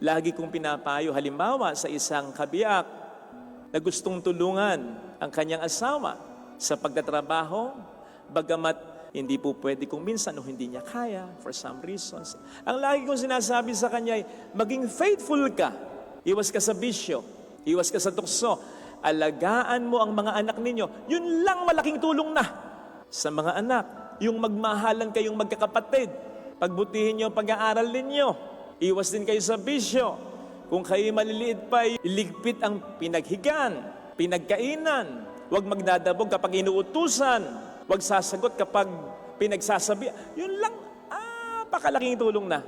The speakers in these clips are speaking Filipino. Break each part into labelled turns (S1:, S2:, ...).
S1: Lagi kong pinapayo, halimbawa sa isang kabiyak na gustong tulungan ang kanyang asawa sa pagtatrabaho, bagamat hindi po pwede kung minsan o hindi niya kaya for some reasons. Ang lagi kong sinasabi sa kanya ay, maging faithful ka. Iwas ka sa bisyo, iwas ka sa tukso. Alagaan mo ang mga anak ninyo. Yun lang malaking tulong na sa mga anak. Yung magmahalan kayong magkakapatid. Pagbutihin niyo ang pag-aaral ninyo. Iwas din kayo sa bisyo. Kung kayo maliliit pa, iligpit ang pinaghigan, pinagkainan. Huwag magdadabog kapag inuutusan. Huwag sasagot kapag pinagsasabi. Yun lang, pakalaking tulong na.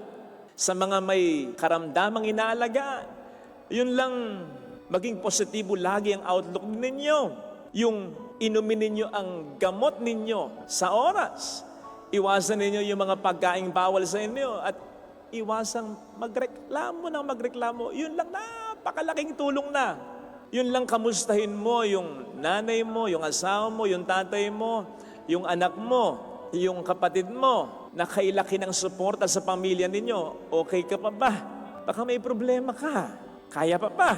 S1: Sa mga may karamdamang inaalagaan, yun lang, maging positibo lagi ang outlook ninyo. Yung inumin ninyo ang gamot ninyo sa oras. Iwasan ninyo yung mga pagkaing bawal sa inyo at iwasang magreklamo. Yun lang, napakalaking tulong na. Yun lang, kamustahin mo yung nanay mo, yung asawa mo, yung tatay mo, yung anak mo, yung kapatid mo, na kailaki ng suporta sa pamilya ninyo. Okay ka pa ba? Baka may problema ka. Kaya pa ba?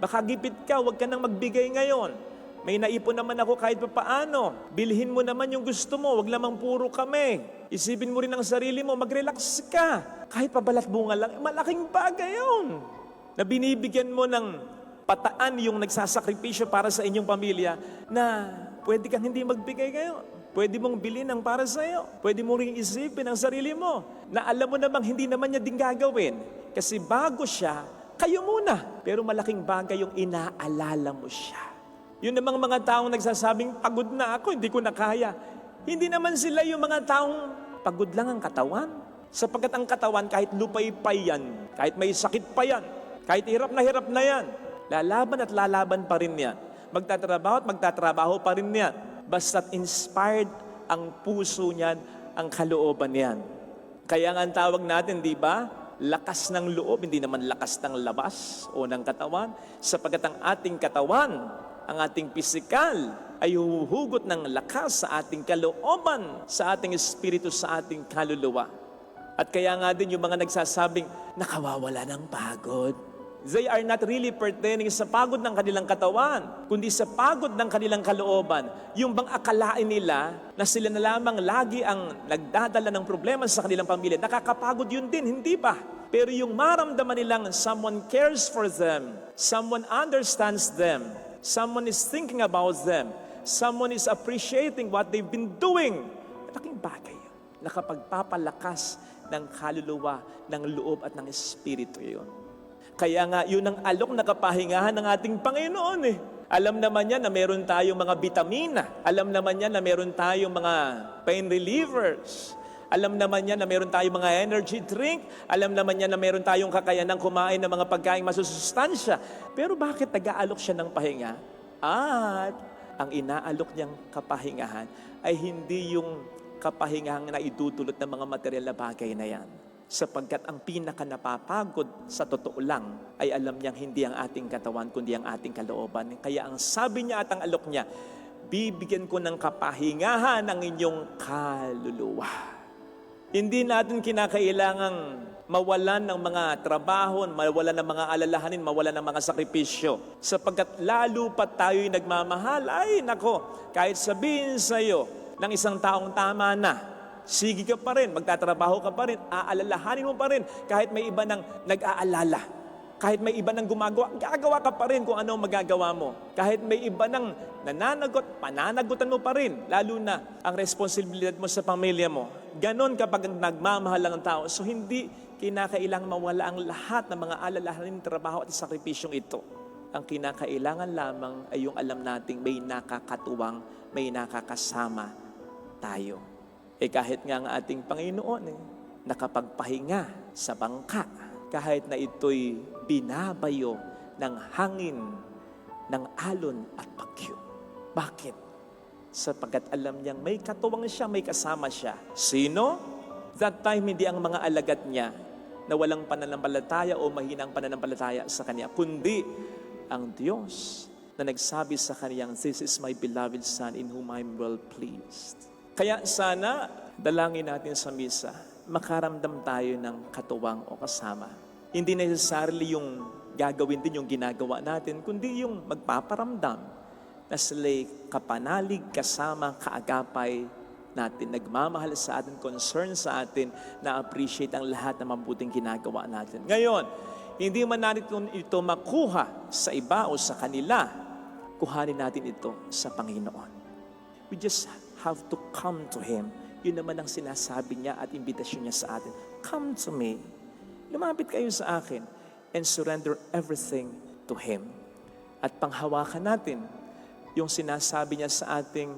S1: Baka gipit ka, huwag ka nang magbigay ngayon. May naipon naman ako kahit pa paano. Bilhin mo naman yung gusto mo, huwag lamang puro kami. Isipin mo rin ang sarili mo, mag-relax ka. Kahit pabalat bunga lang, malaking bagay yun. Na binibigyan mo ng pataan yung nagsasakripisyo para sa inyong pamilya na pwede kang hindi magbigay ngayon. Pwede mong bilhin ang para sa iyo. Pwede mo rin isipin ang sarili mo na alam mo namang hindi naman niya din gagawin. Kasi bago siya, kayo muna. Pero malaking bagay yung inaalala mo siya. Yun namang mga taong nagsasabing, pagod na ako, hindi ko na kaya. Hindi naman sila yung mga taong pagod lang ang katawan. Sapagkat ang katawan, kahit lupay-pay yan, kahit may sakit pa yan, kahit hirap na yan, lalaban at lalaban pa rin yan. Magtatrabaho at magtatrabaho pa rin yan. Basta't inspired ang puso niyan, ang kalooban niyan. Kaya nga ang tawag natin, di ba? Lakas ng loob, hindi naman lakas ng labas o ng katawan. Sapagkat ang ating katawan, ang ating pisikal, ay huhugot ng lakas sa ating kalooban, sa ating espiritu, sa ating kaluluwa. At kaya nga din yung mga nagsasabing, nakawawala ng pagod. They are not really pertaining sa pagod ng kanilang katawan, kundi sa pagod ng kanilang kalooban. Yung bang akalain nila na sila na lamang lagi ang nagdadala ng problema sa kanilang pamilya, nakakapagod yun din, hindi ba? Pero yung maramdaman nilang someone cares for them, someone understands them, someone is thinking about them, someone is appreciating what they've been doing, malaking bagay yun. Nakapagpapalakas ng kaluluwa, ng loob at ng espiritu yun. Kaya nga, yun ang alok na kapahingahan ng ating Panginoon eh. Alam naman niya na meron tayong mga vitamina. Alam naman niya na meron tayong mga pain relievers. Alam naman niya na meron tayong mga energy drink. Alam naman niya na meron tayong kakayanang kumain ng mga pagkain masusustansya. Pero bakit nag-aalok siya ng pahinga? At ang inaalok niyang kapahingahan ay hindi yung kapahingahang na idudulot ng mga material na bagay na yan. Sapagkat ang pinaka napapagod sa totoo lang ay alam niyang hindi ang ating katawan kundi ang ating kalooban. Kaya ang sabi niya at ang alok niya, bibigyan ko ng kapahingahan ang inyong kaluluwa. Hindi natin kinakailangang mawalan ng mga trabaho, mawalan ng mga alalahanin, mawalan ng mga sakripisyo. Sapagkat lalo pa tayo'y nagmamahal, ay nako, kahit sabihin sa iyo ng isang taong tama na, sige ka pa rin, magtatrabaho ka pa rin, aalalahanin mo pa rin, kahit may iba nang nag-aalala. Kahit may iba nang gumagawa, gagawa ka pa rin kung ano magagawa mo. Kahit may iba nang nananagot, pananagutan mo pa rin, lalo na ang responsibilidad mo sa pamilya mo. Ganon kapag nagmamahal lang ang tao. So hindi kinakailangan mawala ang lahat ng mga alalahanin, trabaho at sakripisyong ito. Ang kinakailangan lamang ay yung alam nating may nakakatuwang, may nakakasama tayo. Kahit nga ang ating Panginoon, nakapagpahinga sa bangka, kahit na ito'y binabayo ng hangin, ng alon at bagyo. Bakit? Sapagkat alam niyang may katuwang siya, may kasama siya. Sino? That time, hindi ang mga alagad niya na walang pananampalataya o mahinang pananampalataya sa Kanya, kundi ang Diyos na nagsabi sa Kanyang, "This is my beloved Son in whom I am well pleased." Kaya sana, dalangin natin sa misa, makaramdam tayo ng katuwang o kasama. Hindi necessarily yung gagawin din yung ginagawa natin, kundi yung magpaparamdam na sila'y kapanalig, kasama, kaagapay natin, nagmamahal sa atin, concern sa atin, na-appreciate ang lahat ng mabuting ginagawa natin. Ngayon, hindi man natin ito makuha sa iba o sa kanila, kuhanin natin ito sa Panginoon. We just have to come to Him. Yun naman ang sinasabi niya at imbitasyon niya sa atin. Come to me. Lumapit kayo sa akin and surrender everything to Him. At panghawakan natin yung sinasabi niya sa ating,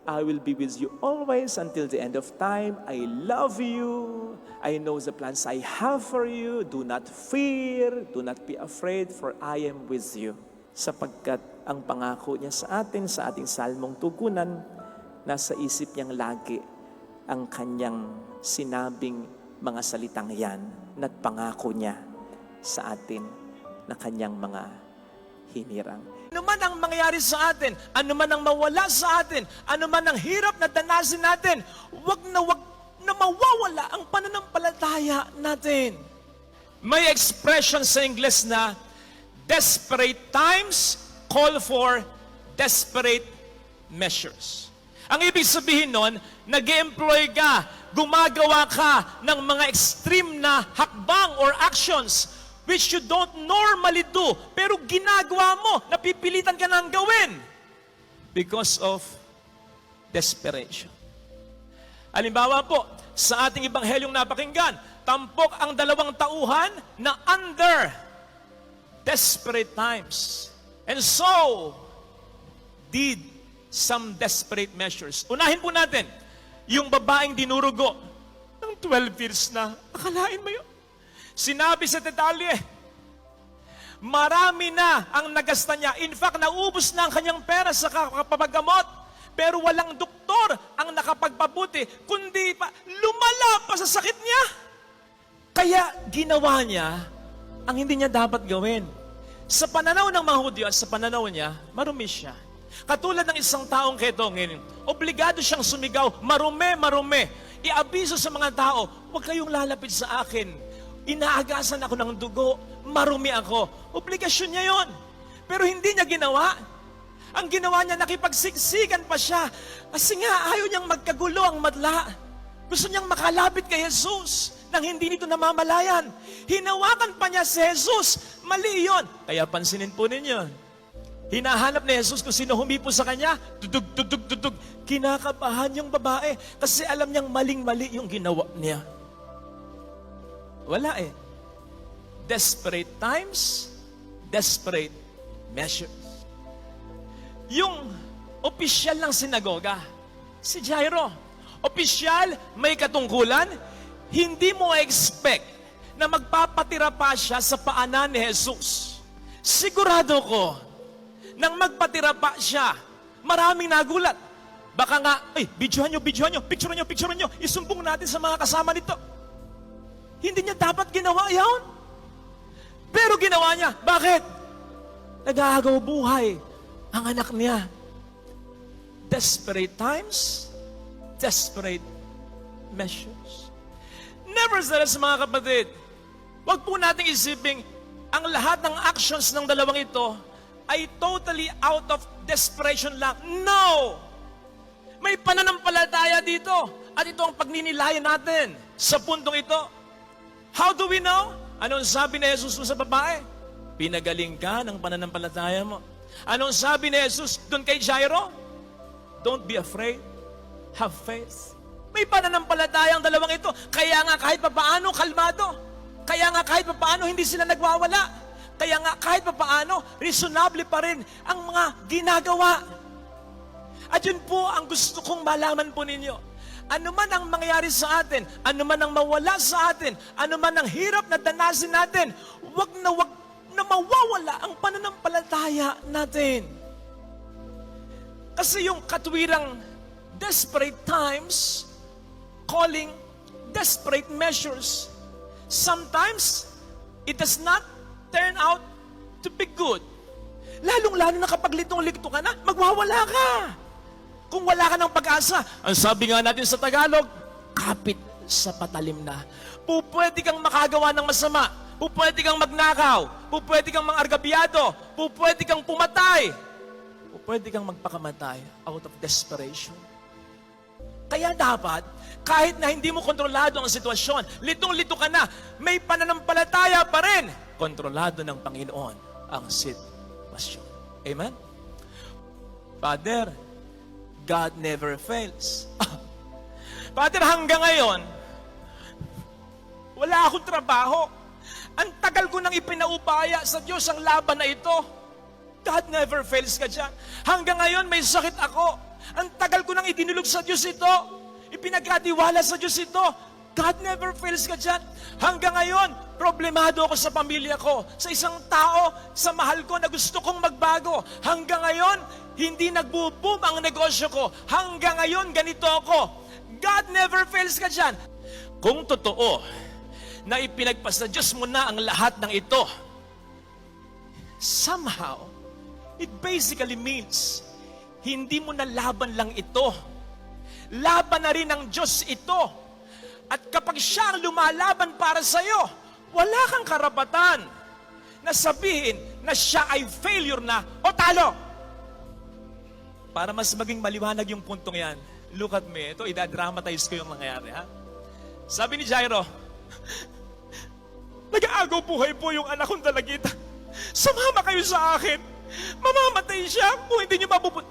S1: I will be with you always until the end of time. I love you. I know the plans I have for you. Do not fear. Do not be afraid, for I am with you. Sapagkat ang pangako niya sa atin, sa ating salmong tugunan, nasa isip niyang lagi ang kanyang sinabing mga salitang yan, na't pangako niya sa atin na kanyang mga hinirang. Ano man ang mangyari sa atin, ano man ang mawala sa atin, ano man ang hirap na danasin natin, wag na mawawala ang pananampalataya natin. May expression sa Ingles na, desperate times call for desperate measures. Ang ibig sabihin nun, nag-employ ka, gumagawa ka ng mga extreme na hakbang or actions which you don't normally do, pero ginagawa mo, napipilitan ka nang gawin because of desperation. Halimbawa po, sa ating Ebanghelyong napakinggan, tampok ang 2 tauhan na under desperate times. And so, did some desperate measures. Unahin po natin, yung babaeng dinurugo ng 12 years na, akalain mo yun? Sinabi sa detalye, marami na ang nagasta niya. In fact, naubos na ang kanyang pera sa kapagamot. Pero walang doktor ang nakapagpabuti, kundi pa lumala pa sa sakit niya. Kaya ginawa niya ang hindi niya dapat gawin. Sa pananaw ng mga Hudyo at sa pananaw niya, marumi siya. Katulad ng isang taong ketongin, obligado siyang sumigaw, marumi, marumi. Iabiso sa mga tao, huwag kayong lalapit sa akin. Inaagasan ako ng dugo, marumi ako. Obligasyon niya yon. Pero hindi niya ginawa. Ang ginawa niya, nakipagsiksikan pa siya. Kasi nga, ayaw niyang magkagulo ang madla. Gusto niyang makalapit kay Jesus nang hindi nito namamalayan. Hinawakan pa niya si Jesus. Mali yon. Kaya pansinin po ninyo. Hinahanap ni Jesus kung sino humipo sa kanya. Tudug, tudug, tudug. Kinakabahan yung babae kasi alam niyang maling-mali yung ginawa niya. Wala eh. Desperate times, desperate measures. Yung opisyal ng sinagoga, si Jairo, opisyal, may katungkulan, hindi mo expect na magpapatira pa siya sa paanan ni Jesus. Sigurado ko, nang magpatira pa siya, maraming nagulat. Baka nga, videohan nyo, picturean nyo, isumbong natin sa mga kasama nito. Hindi niya dapat ginawa yan. Pero ginawa niya. Bakit? Nag-aagaw buhay ang anak niya. Desperate times, desperate measures. Nevertheless, mga kapatid, wag po nating isiping ang lahat ng actions ng dalawang ito ay totally out of desperation lang. No! May pananampalataya dito. At ito ang pagninilayan natin sa puntong ito. How do we know? Anong sabi ni Jesus sa babae? Pinagaling ka ng pananampalataya mo. Anong sabi ni Jesus doon kay Jairo? Don't be afraid. Have faith. May pananampalataya ang dalawang ito. Kaya nga kahit papaano, kalmado. Kaya nga kahit papaano, hindi sila nagwawala. Kaya nga kahit papaano, reasonable pa rin ang mga ginagawa. At yun po ang gusto kong malaman po ninyo. Ano man ang mangyari sa atin, ano man ang mawala sa atin, ano man ang hirap na danasin natin, wag na mawawala ang pananampalataya natin. Kasi yung katwirang desperate times, calling desperate measures, sometimes it does not turn out to be good. Lalong-lalo na kapag litong-lito ka na, magwawala ka. Kung wala ka ng pag-asa, ang sabi nga natin sa Tagalog, kapit sa patalim na. Pwede kang makagawa ng masama, pupwede kang magnakaw, pupwede kang mangargabyado, pupwede kang pumatay, pupwede kang magpakamatay out of desperation. Kaya dapat, kahit na hindi mo kontrolado ang sitwasyon, litong-lito ka na, may pananampalataya pa rin. Kontrolado ng Panginoon ang sitwasyon. Amen? Father, God never fails. Father, hanggang ngayon, wala akong trabaho. Ang tagal ko nang ipinaubaya sa Diyos ang laban na ito. God never fails ka dyan. Hanggang ngayon, may sakit ako. Ang tagal ko nang idinulog sa Diyos ito. Ipinagkatiwala sa Diyos ito. God never fails ka dyan. Hanggang ngayon, problemado ako sa pamilya ko, sa isang tao, sa mahal ko na gusto kong magbago. Hanggang ngayon, hindi nagbo-boom ang negosyo ko. Hanggang ngayon, ganito ako. God never fails ka dyan. Kung totoo na ipinagpasa Diyos mo na ang lahat ng ito, somehow, it basically means, hindi mo na laban lang ito. Laban na rin ng Diyos ito. At kapag siya ang lumalaban para sa'yo, wala kang karapatan na sabihin na siya ay failure na o talo. Para mas maging maliwanag yung puntong yan, look at me. Ito, idadramatize ko yung nangyayari, ha? Sabi ni Jairo, nag-aagaw buhay po yung anak kong dalagita. Sumama kayo sa akin. Mamamatay siya kung hindi niyo mabubut.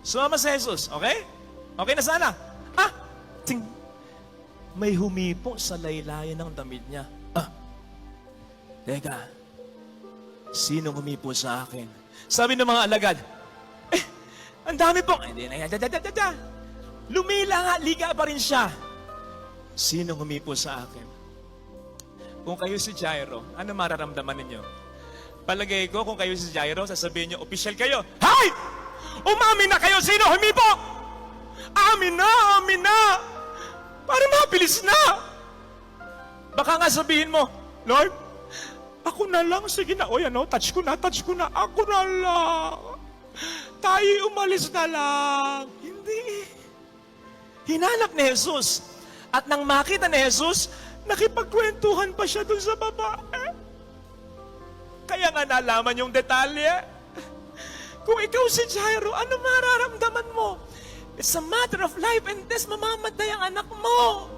S1: Sumama si Jesus, okay? Okay na sana. Ting. May humipo sa laylayan ng damit niya. Teka, sino humipo sa akin? Sabi ng mga alagad, ang dami po. Hindi na yan. Lumila nga, liga pa rin siya. Sino humipo sa akin? Kung kayo si Jairo, ano mararamdaman ninyo? Palagay ko, kung kayo si Jairo, sasabihin nyo, official kayo. Hay! Umamin na kayo, sino humipo? Amin na! Para mabilis na! Baka nga sabihin mo, Lord, ako na lang, sige na, o yan o, touch ko na, ako na lang. Tayo umalis na lang. Hindi. Hinanap ni Jesus. At nang makita ni Jesus, nakipagkwentuhan pa siya dun sa babae. Kaya nga nalaman yung detalye. Kung ikaw si Jairo, ano mararamdaman mo? It's a matter of life and death, mamamatay ang anak mo.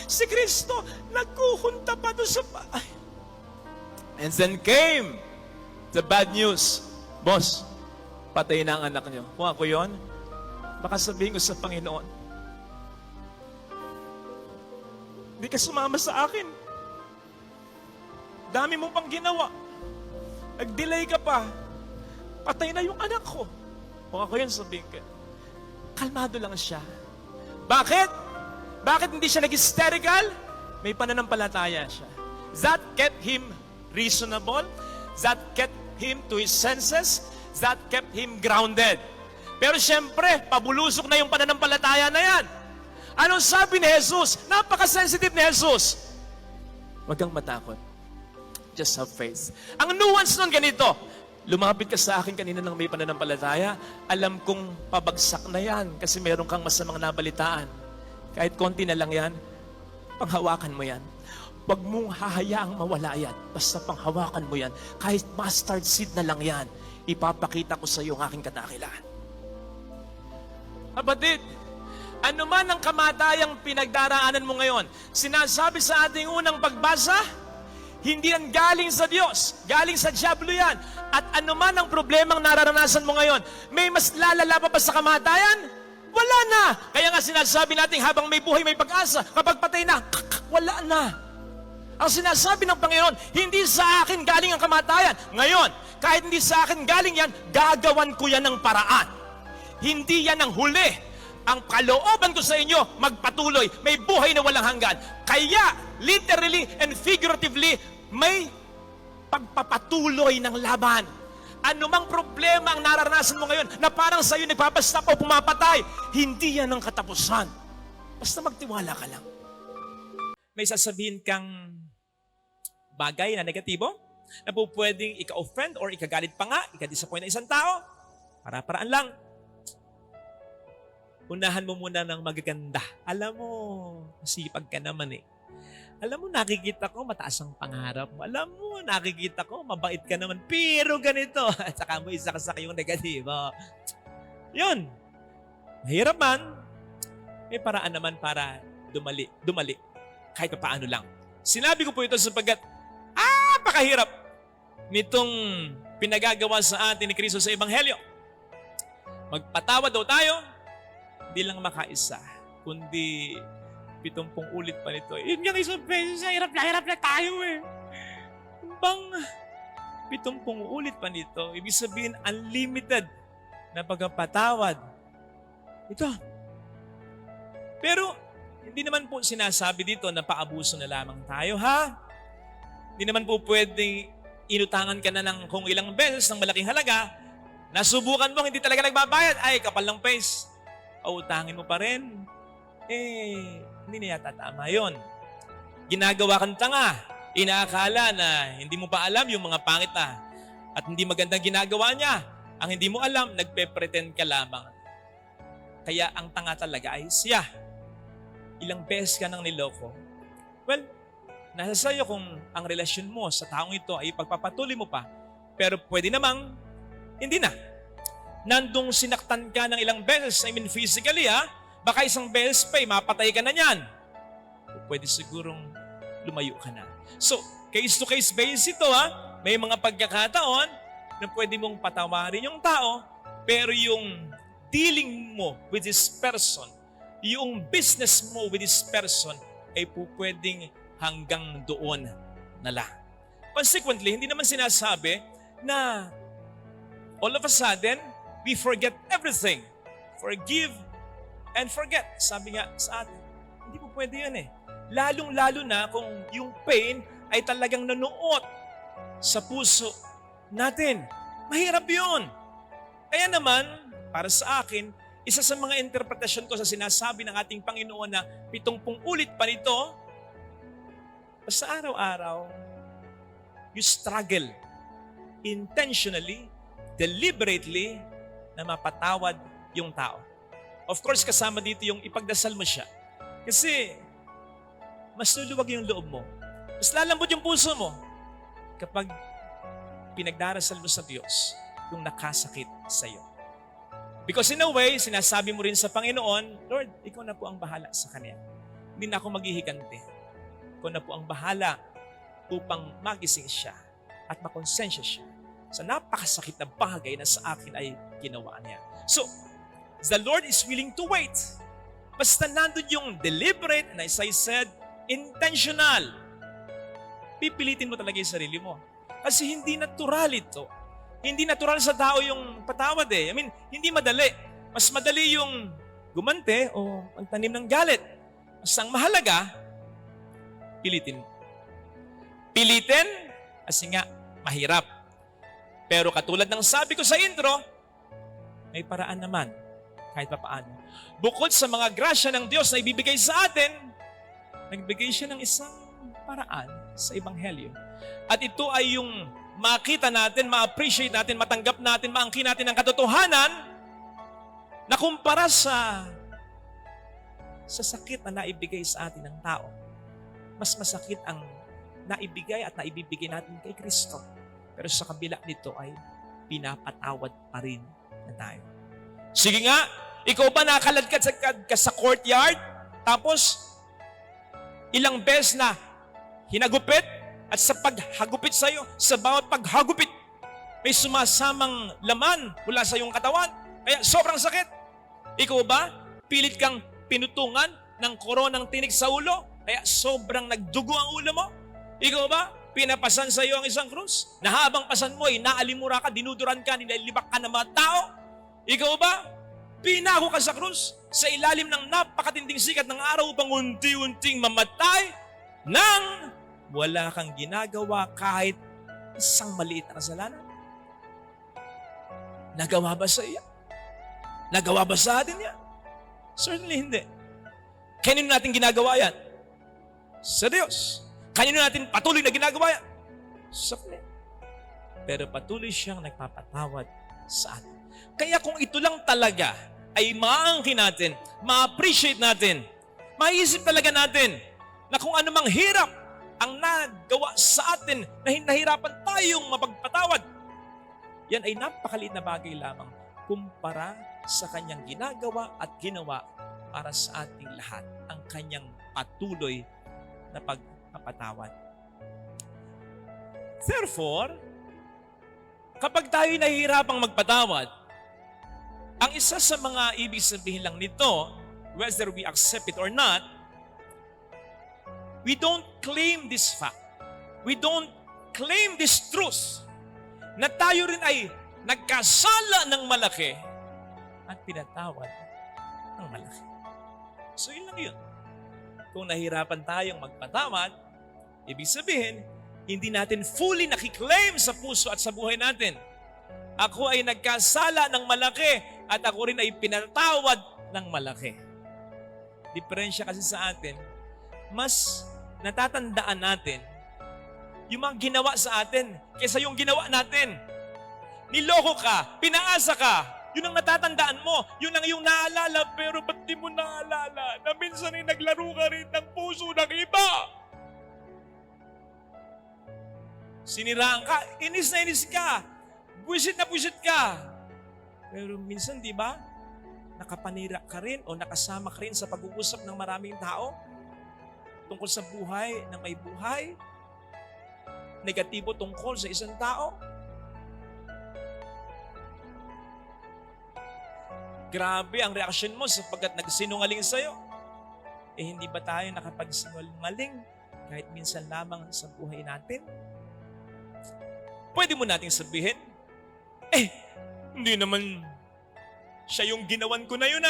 S1: Si Kristo, nagkukunta pa doon sa bahay. And then came the bad news. Boss, patay na ang anak niyo. Kung ako yun, baka sabihin ko sa Panginoon, hindi ka sumama sa akin. Dami mo pang ginawa. Nag-delay ka pa. Patay na yung anak ko. Kung ako yun, sabihin ka, kalmado lang siya. Bakit? Bakit hindi siya nag-hysterical? May pananampalataya siya. That kept him reasonable. That kept him to his senses. That kept him grounded. Pero siyempre, pabulusok na yung pananampalataya na yan. Anong sabi ni Jesus? Napaka-sensitive ni Jesus. Huwag kang matakot. Just have faith. Ang nuance nun ganito, lumapit ka sa akin kanina nang may pananampalataya, alam kong pabagsak na yan kasi meron kang masamang nabalitaan. Kahit konti na lang yan, panghawakan mo yan. Huwag mong hahayaang mawala yan. Basta panghawakan mo yan. Kahit mustard seed na lang yan, ipapakita ko sa iyo ang aking kadakilaan. Kapatid, ano man ang kamatayang pinagdaraanan mo ngayon, sinasabi sa ating unang pagbasa, hindi yan galing sa Diyos, galing sa diablo yan. At ano man ang problemang nararanasan mo ngayon, may mas lalala pa ba sa kamatayan? Wala na. Kaya nga sinasabi natin habang may buhay, may pag-asa. Kapag patay na, wala na. Ang sinasabi ng Panginoon, hindi sa akin galing ang kamatayan. Ngayon, kahit hindi sa akin galing yan, gagawan ko yan ng paraan. Hindi yan ang huli. Ang kalooban ko sa inyo, magpatuloy. May buhay na walang hanggan. Kaya, literally and figuratively, may pagpapatuloy ng laban. Anumang problema ang naranasan mo ngayon na parang sa'yo nagpapastop o pumapatay, hindi yan ang katapusan. Basta magtiwala ka lang. May sasabihin kang bagay na negatibo na po pwedeng ika-offend or ikagalit pa nga, ika-disappoint na isang tao. Para-paraan lang. Unahan mo muna ng magaganda. Alam mo, masipag ka naman eh.
S2: Alam mo, nakikita ko mataas ang pangarap mo. Alam mo, nakikita ko mabait ka naman. Pero ganito. At saka mo isa-kasak yung negatibo. Yun. Mahirap man. May paraan naman para dumali. Kahit pa paano lang. Sinabi ko po ito sapagkat pakahirap nitong pinagagawa sa atin ni Kristo sa Ebanghelyo. Magpatawad daw tayo, hindi lang makaisa, kundi 70 ulit pa nito. Yun nga isang beses, hirap na tayo eh. Bang 70 ulit pa nito, ibig sabihin unlimited na pagpapatawad. Ito. Pero hindi naman po sinasabi dito na paabuso na lamang tayo, ha? Hindi naman po pwedeng inutangan ka na ng kung ilang beses ng malaking halaga, nasubukan mo, hindi talaga nagbabayad, ay kapal ng face. O utangin mo pa rin. Hindi na yata tama yun. Ginagawa kang tanga. Inaakala na hindi mo pa alam yung mga pangit at hindi magandang ginagawa niya. Ang hindi mo alam, nagpe-pretend ka lamang. Kaya ang tanga talaga ay siya. Ilang beses ka nang niloko. Well, nasa sayo kung ang relasyon mo sa taong ito ay pagpapatuloy mo pa. Pero pwede namang hindi na. Nandung sinaktan ka ng ilang beses, I mean physically baka isang beses pa mapatay ka na niyan. Pwede sigurong lumayo ka na. So, case-to-case basis ito May mga pagkakataon na pwede mong patawarin yung tao, pero yung dealing mo with this person, yung business mo with this person, ay pwedeng hanggang doon na lang. Consequently, hindi naman sinasabi na all of a sudden, we forget everything. Forgive and forget. Sabi nga sa atin, hindi po pwede yun Lalong-lalo na kung yung pain ay talagang nanuot sa puso natin. Mahirap yun. Kaya naman, para sa akin, isa sa mga interpretasyon ko sa sinasabi ng ating Panginoon na 70 ulit pa nito, basta araw-araw, you struggle intentionally, deliberately, na mapatawad yung tao. Of course, kasama dito yung ipagdasal mo siya. Kasi, mas luluwag yung loob mo. Mas lalambot yung puso mo kapag pinagdarasal mo sa Diyos yung nakasakit sa iyo. Because in a way, sinasabi mo rin sa Panginoon, Lord, ikaw na po ang bahala sa kanya. Hindi na ako maghihigante. Ikaw na po ang bahala upang magising siya at makonsensya siya sa napakasakit na bagay na sa akin ay ginawa niya. So, the Lord is willing to wait. Basta nandun yung deliberate, and as I said, intentional. Pipilitin mo talaga yung sarili mo. Kasi hindi natural ito. Hindi natural sa tao yung patawad I mean, hindi madali. Mas madali yung gumante o magtanim ng galit. Mas ang mahalaga, pilitin. Pilitin, kasi nga, mahirap. Pero katulad ng sabi ko sa intro, may paraan naman kahit pa paano. Bukod sa mga grasya ng Diyos na ibibigay sa atin, nagbigay siya ng isang paraan sa Ebanghelyo. At ito ay yung makita natin, ma-appreciate natin, matanggap natin, maangkin natin ang katotohanan na kumpara sa sakit na naibigay sa atin ng tao. Mas masakit ang naibigay at naibibigay natin kay Kristo. Pero sa kabila nito ay pinapatawad pa rin na tayo. Sige nga, ikaw ba nakaladkad ka sa courtyard? Tapos, ilang beses na hinagupit at sa paghagupit sa iyo, sa bawat paghagupit, may sumasamang laman mula sa iyong katawan. Kaya sobrang sakit. Ikaw ba, pilit kang pinutungan ng koronang tinik sa ulo? Kaya sobrang nagdugo ang ulo mo? Ikaw ba, pinapasan sa iyo ang isang krus? Na habang pasan mo, naalimura ka, dinuduran ka, nilalibak ka ng mga tao? Ikaw ba, pinako ka sa krus sa ilalim ng napakatinding sikat ng araw upang unti-unting mamatay nang wala kang ginagawa kahit isang maliit na kasalanan? Nagawa ba sa iya? Nagawa ba sa atin yan? Certainly hindi. Kanino natin ginagawa yan? Sa Diyos. Kanino natin patuloy na ginagawa yan? Sa Kanya. Pero patuloy siyang nagpapatawad sa atin. Kaya kung ito lang talaga ay maangkin natin, ma-appreciate natin, maisip talaga natin na kung anumang hirap ang nagawa sa atin na nahirapan tayong mapagpatawad, yan ay napakaliit na bagay lamang kumpara sa kanyang ginagawa at ginawa para sa ating lahat, ang kanyang patuloy na pagpapatawad. Therefore, kapag tayo nahihirapang magpatawad, ang isa sa mga ibig sabihin lang nito, whether we accept it or not, we don't claim this fact. We don't claim this truth na tayo rin ay nagkasala ng malaki at pinatawad ng malaki. So yun lang yun. Kung nahirapan tayong magpatawad, ibig sabihin, hindi natin fully nakiklaim sa puso at sa buhay natin. Ako ay nagkasala ng malaki at ako rin ay pinatawad ng malaki. Diferensya kasi sa atin, mas natatandaan natin yung mga ginawa sa atin kaysa yung ginawa natin. Niloko ka, pinaasa ka, yun ang natatandaan mo, yun ang iyong naalala, pero ba't di mo naalala na minsan ay naglaro ka rin ng puso ng iba? Siniraan ka, inis na inis ka, buwisit na buwisit ka. Pero minsan, di ba, nakapanira ka rin o nakasama ka rin sa pag-uusap ng maraming tao tungkol sa buhay ng may buhay, negatibo tungkol sa isang tao. Grabe ang reaksyon mo sapagkat nagsinungaling sa'yo. Eh hindi ba tayo nakapagsinungaling kahit minsan lamang sa buhay natin? Pwede mo nating sabihin, hindi naman siya yung ginawan ko na yun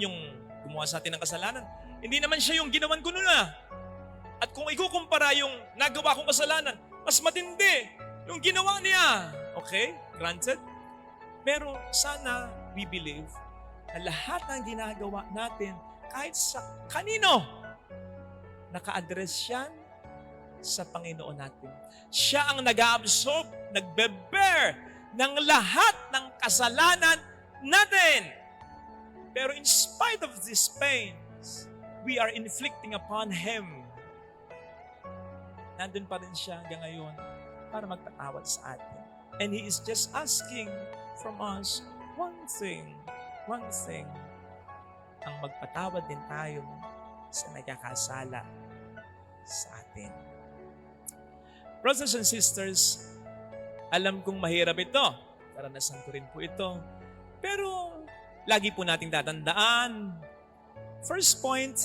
S2: yung gumawa sa atin ng kasalanan. Hindi naman siya yung ginawan ko nun At kung ikukumpara yung nagawa kong kasalanan, mas matindi yung ginawa niya. Okay? Granted? Pero sana we believe na lahat ng ginagawa natin, kahit sa kanino, naka-address yan sa Panginoon natin. Siya ang nag-absorb, nagbe-bear ng lahat ng kasalanan natin. Pero in spite of these pains, we are inflicting upon Him. Nandun pa rin siya hanggang ngayon para magpatawad sa atin. And He is just asking from us one thing. Ang magpatawad din tayo sa nagkakasala sa atin. Brothers and sisters, alam kong mahirap ito. Karanasan ko rin po ito. Pero lagi po nating tatandaan, first point,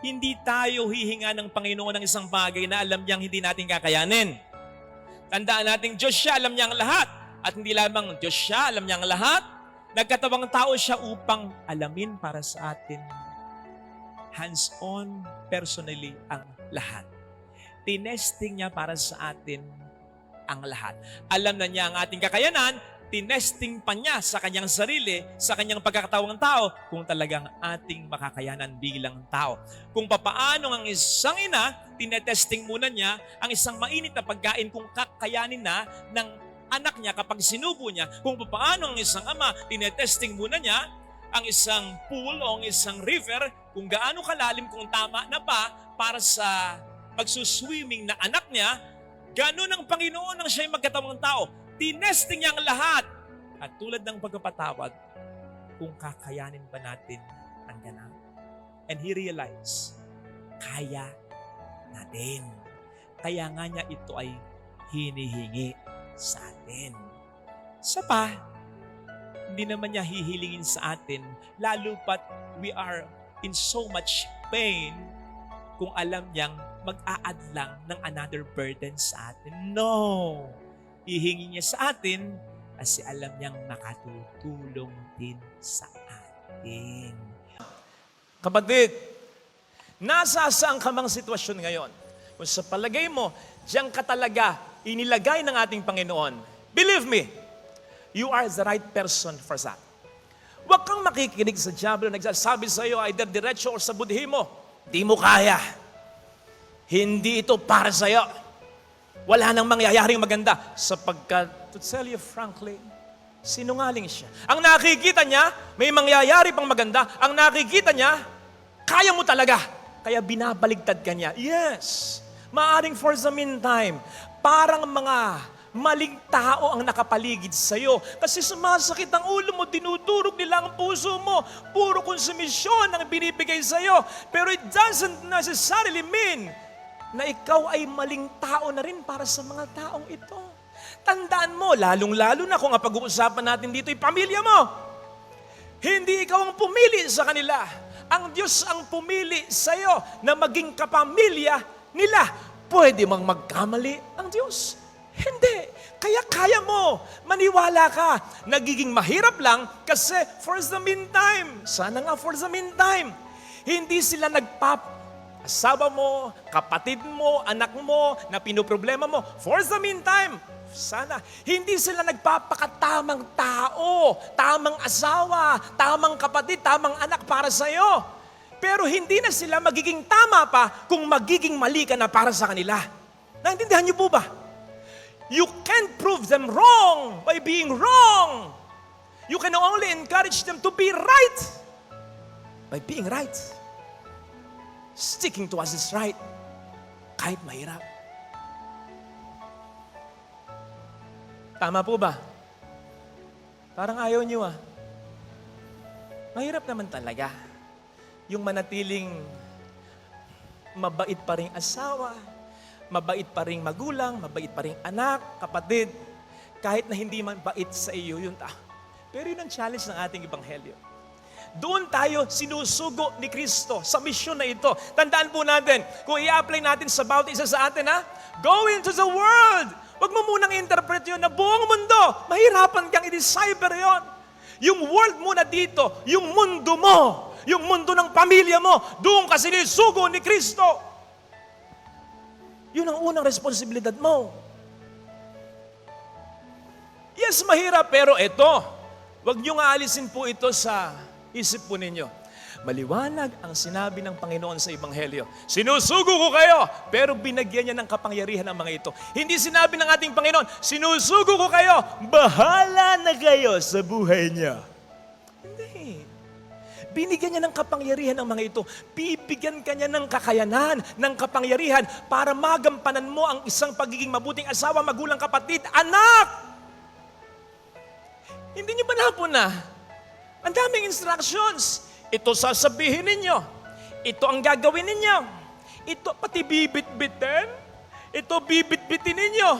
S2: hindi tayo hihinga ng Panginoon ng isang bagay na alam niyang hindi natin kakayanin. Tandaan natin, Diyos siya, alam niya ang lahat. At hindi lamang Diyos siya, alam niya ang lahat. Nagkatawang tao siya upang alamin para sa atin. Hands-on, personally, ang lahat. Tinesting niya para sa atin ang lahat. Alam na niya ang ating kakayanan, tinesting pa niya sa kanyang sarili, sa kanyang pagkakatawang tao, kung talagang ating makakayanan bilang tao. Kung papaano ang isang ina, tinetesting muna niya ang isang mainit na pagkain kung kakayanin na ng anak niya kapag sinubo niya. Kung papaano ang isang ama, tinetesting muna niya ang isang pool o ang isang river, kung gaano kalalim, kung tama na ba para sa magsuswimming na anak niya. Ganon ang Panginoon nang siya'y magkatawang tao. Tinesting niya ang lahat. At tulad ng pagpapatawad, kung kakayanin ba natin ang ganap. And He realized, kaya natin. Kaya nga niya ito ay hinihingi sa atin. Sa pa, hindi naman niya hihilingin sa atin, lalo pat we are in so much pain kung alam niyang mag-a-add lang ng another burden sa atin. No! Hihingi niya sa atin kasi alam niyang makatutulong din sa atin.
S1: Kapatid, nasa saan ka mang sitwasyon ngayon? Kung sa palagay mo, diyan ka talaga inilagay ng ating Panginoon, believe me, you are the right person for that. Huwag kang makikinig sa diablo na nagsasabi sa iyo, either diretso o sa budhi mo, di mo kaya. Hindi ito para sa iyo. Wala nang mangyayaring maganda sapagkat, to tell you frankly, sinungaling siya. Ang nakikita niya, may mangyayari pang maganda. Ang nakikita niya, kaya mo talaga. kaya binabaligtad ka niya. Yes, maaring for the meantime, parang mga maling tao ang nakapaligid sa'yo. Kasi sumasakit ang ulo mo, dinudurog nila ang puso mo, puro konsumisyon ang binibigay sa'yo. Pero it doesn't necessarily mean na ikaw ay maling tao na rin para sa mga taong ito. Tandaan mo, lalong-lalo na kung ang pag-uusapan natin dito ay pamilya mo. Hindi ikaw ang pumili sa kanila. Ang Diyos ang pumili sa'yo na maging kapamilya nila. Pwede mang magkamali ang Diyos. Hindi. Kaya mo. Maniwala ka. Nagiging mahirap lang kasi for the meantime. Sana nga for the meantime. Hindi sila asawa mo, kapatid mo, anak mo, na pinoproblema mo. For the meantime, sana. Hindi sila nagpapakatamang tao, tamang asawa, tamang kapatid, tamang anak para sa'yo. Pero hindi na sila magiging tama pa kung magiging mali ka na para sa kanila. Naintindihan niyo po ba? You can't prove them wrong by being wrong. You can only encourage them to be right by being right. Sticking to us is right. Kahit mahirap. Tama po ba? Parang ayaw niyo ah. Mahirap naman talaga. Yung manatiling mabait pa rin asawa, mabait pa rin magulang, mabait pa rin anak, kapatid, kahit na hindi man bait sa iyo yun ta. Pero yun ang challenge ng ating ebanghelyo. Doon tayo sinusugo ni Kristo sa misyon na ito. Tandaan po natin, kung i-apply natin sa bawat isa sa atin, go into the world. Huwag mo munang interpret yun na buong mundo. Mahirapan kang i-decipher yun. Yung world muna dito, yung mundo mo, yung mundo ng pamilya mo, doon ka sinusugo ni Kristo. Yun ang unang responsibilidad mo. Yes, mahirap, pero ito, huwag niyong aalisin po ito sa isip po ninyo. Maliwanag ang sinabi ng Panginoon sa Ebanghelyo. Sinusugo ko kayo, pero binagyan niya ng kapangyarihan ang mga ito. Hindi sinabi ng ating Panginoon, sinusugo ko kayo, bahala na kayo sa buhay niya. Hindi. Binigyan niya ng kapangyarihan ang mga ito. Bibigyan ka niya ng kakayanan, ng kapangyarihan para magampanan mo ang isang pagiging mabuting asawa, magulang, kapatid, anak. Hindi niyo ba na? Ang daming instructions. Ito sasabihin ninyo. Ito ang gagawin ninyo. Ito pati bibit-bitin. Ito bibit-bitin ninyo.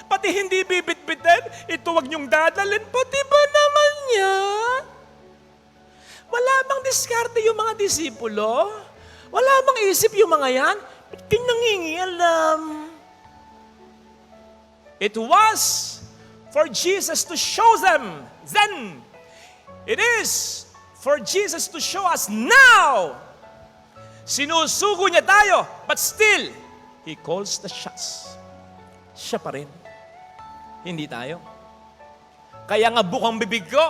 S1: Pati hindi bibit-bitin. Ito wag niyong dadalhin. Pati ba naman yan? Wala bang diskarte yung mga disipulo? Wala bang isip yung mga yan? Ba't nangingialam? It was for Jesus to show them then. It is for Jesus to show us now. Sinusugo niya tayo, but still, He calls the shots. Siya pa rin. Hindi tayo. Kaya nga bukang bibig ko,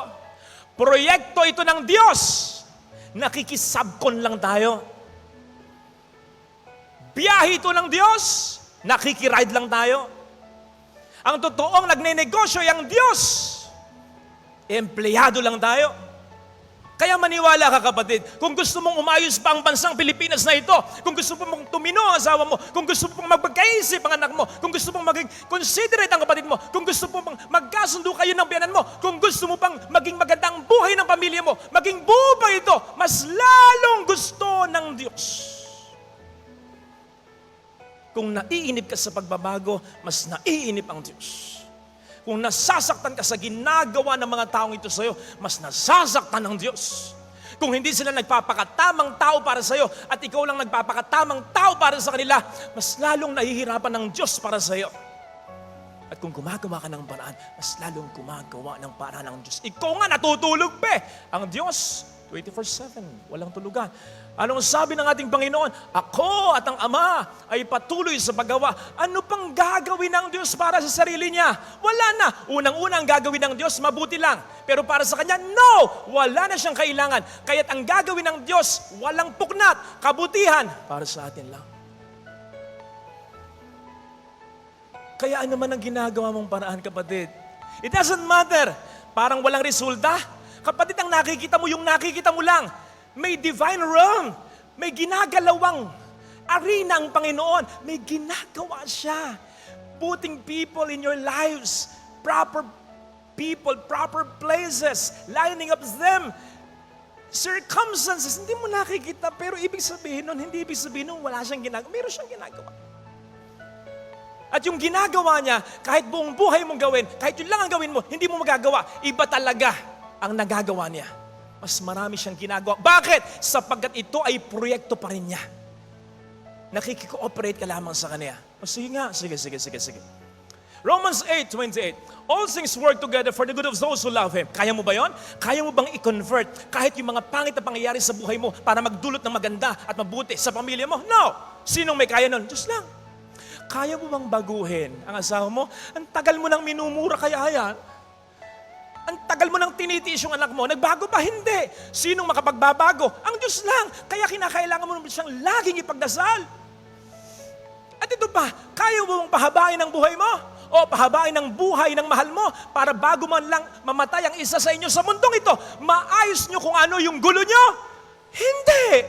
S1: proyekto ito ng Diyos. Nakikisabkon lang tayo. Biyahe ito ng Diyos. Nakikiride lang tayo. Ang totoong nagnenegosyo ay ang Diyos. Empleyado lang tayo. Kaya maniwala ka kapatid, kung gusto mong umayos pa ang bansang Pilipinas na ito, kung gusto mong tumino ang asawa mo, kung gusto mong magpagkaisip ang anak mo, kung gusto mong maging considerate ang kapatid mo, kung gusto mong magkasundo kayo ng biyanan mo, kung gusto mo pang maging magandang buhay ng pamilya mo, maging buo pa ito, mas lalong gusto ng Diyos. Kung naiinip ka sa pagbabago, mas naiinip ang Diyos. Kung nasasaktan ka sa ginagawa ng mga taong ito sa'yo, mas nasasaktan ng Diyos. Kung hindi sila nagpapakatamang tao para sa'yo at ikaw lang nagpapakatamang tao para sa kanila, mas lalong nahihirapan ng Diyos para sa'yo. At kung gumagawa ka ng paraan, mas lalong gumagawa ng paraan ng Diyos. Ikaw nga natutulog pa eh. Ang Diyos, 24/7, walang tulugan. Anong sabi ng ating Panginoon? Ako at ang Ama ay patuloy sa paggawa. Ano pang gagawin ng Diyos para sa sarili niya? Wala na. Unang-unang gagawin ng Diyos, mabuti lang. Pero para sa Kanya, no! Wala na siyang kailangan. Kaya't ang gagawin ng Diyos, walang puknat, kabutihan, para sa atin lang. Kaya ano man ang ginagawa mong paraan, kapatid? It doesn't matter. Parang walang resulta. Kapatid, ang nakikita mo, yung nakikita mo lang. May divine realm. May ginagalawang arena ang Panginoon. May ginagawa siya. Putting people in your lives, proper people, proper places, lining up them. Circumstances, hindi mo nakikita, pero ibig sabihin nun, hindi ibig sabihin nun wala siyang ginagawa. Meron siyang ginagawa. At yung ginagawa niya, kahit buong buhay mong gawin, kahit yun lang ang gawin mo, hindi mo magagawa. Iba talaga ang nagagawa niya. Mas marami siyang ginagawa. Bakit? Sapagkat ito ay proyekto pa rin niya. Nakikikooperate ka lamang sa Kanya. O sige nga, sige. Romans 8:28. All things work together for the good of those who love Him. Kaya mo ba yon? Kaya mo bang i-convert kahit yung mga pangit na pangyayari sa buhay mo para magdulot ng maganda at mabuti sa pamilya mo? No! Sinong may kaya nun? Diyos lang. Kaya mo bang baguhin ang asawa mo? Ang tagal mo nang minumura kaya yan. Ang tagal mo nang tinitiis yung anak mo. Nagbago ba? Hindi. Sinong makapagbabago? Ang Diyos lang. Kaya kinakailangan mo siyang laging ipagdasal. At ito pa, kaya mo bang pahabain ang buhay mo? O pahabain ang buhay ng mahal mo para bago man lang mamatay ang isa sa inyo sa mundong ito, maayos nyo kung ano yung gulo nyo? Hindi!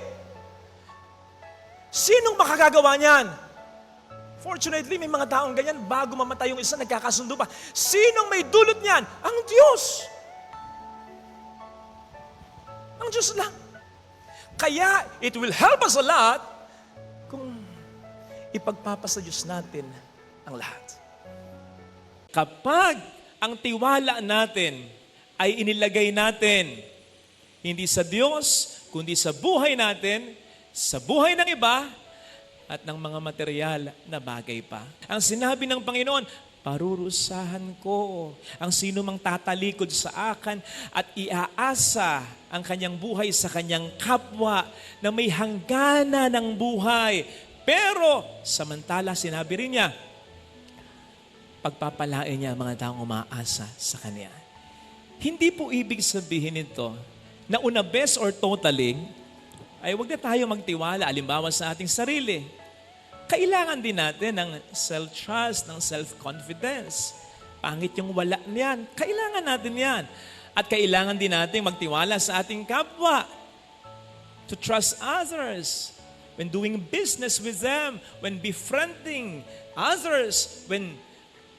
S1: Sinong makagagawa niyan? Fortunately, may mga taong ganyan, bago mamatay yung isa, nagkakasundo pa. Sinong may dulot niyan? Ang Diyos! Ang Diyos lang. Kaya, it will help us a lot kung ipagpapasa Diyos natin ang lahat. Kapag ang tiwala natin ay inilagay natin, hindi sa Diyos, kundi sa buhay natin, sa buhay ng iba, at ng mga material na bagay pa. Ang sinabi ng Panginoon, parurusahan ko ang sino mang tatalikod sa akin at iaasa ang kanyang buhay sa kanyang kapwa na may hanggana ng buhay. Pero, samantala, sinabi rin niya, pagpapalain niya ang mga taong umaasa sa Kanya. Hindi po ibig sabihin nito na una best or totally, ay huwag na tayo magtiwala, alimbawa sa ating sarili. Kailangan din natin ng self-trust, ng self-confidence. Pangit yung wala niyan. Kailangan natin yan. At kailangan din natin magtiwala sa ating kapwa. To trust others when doing business with them, when befriending others, when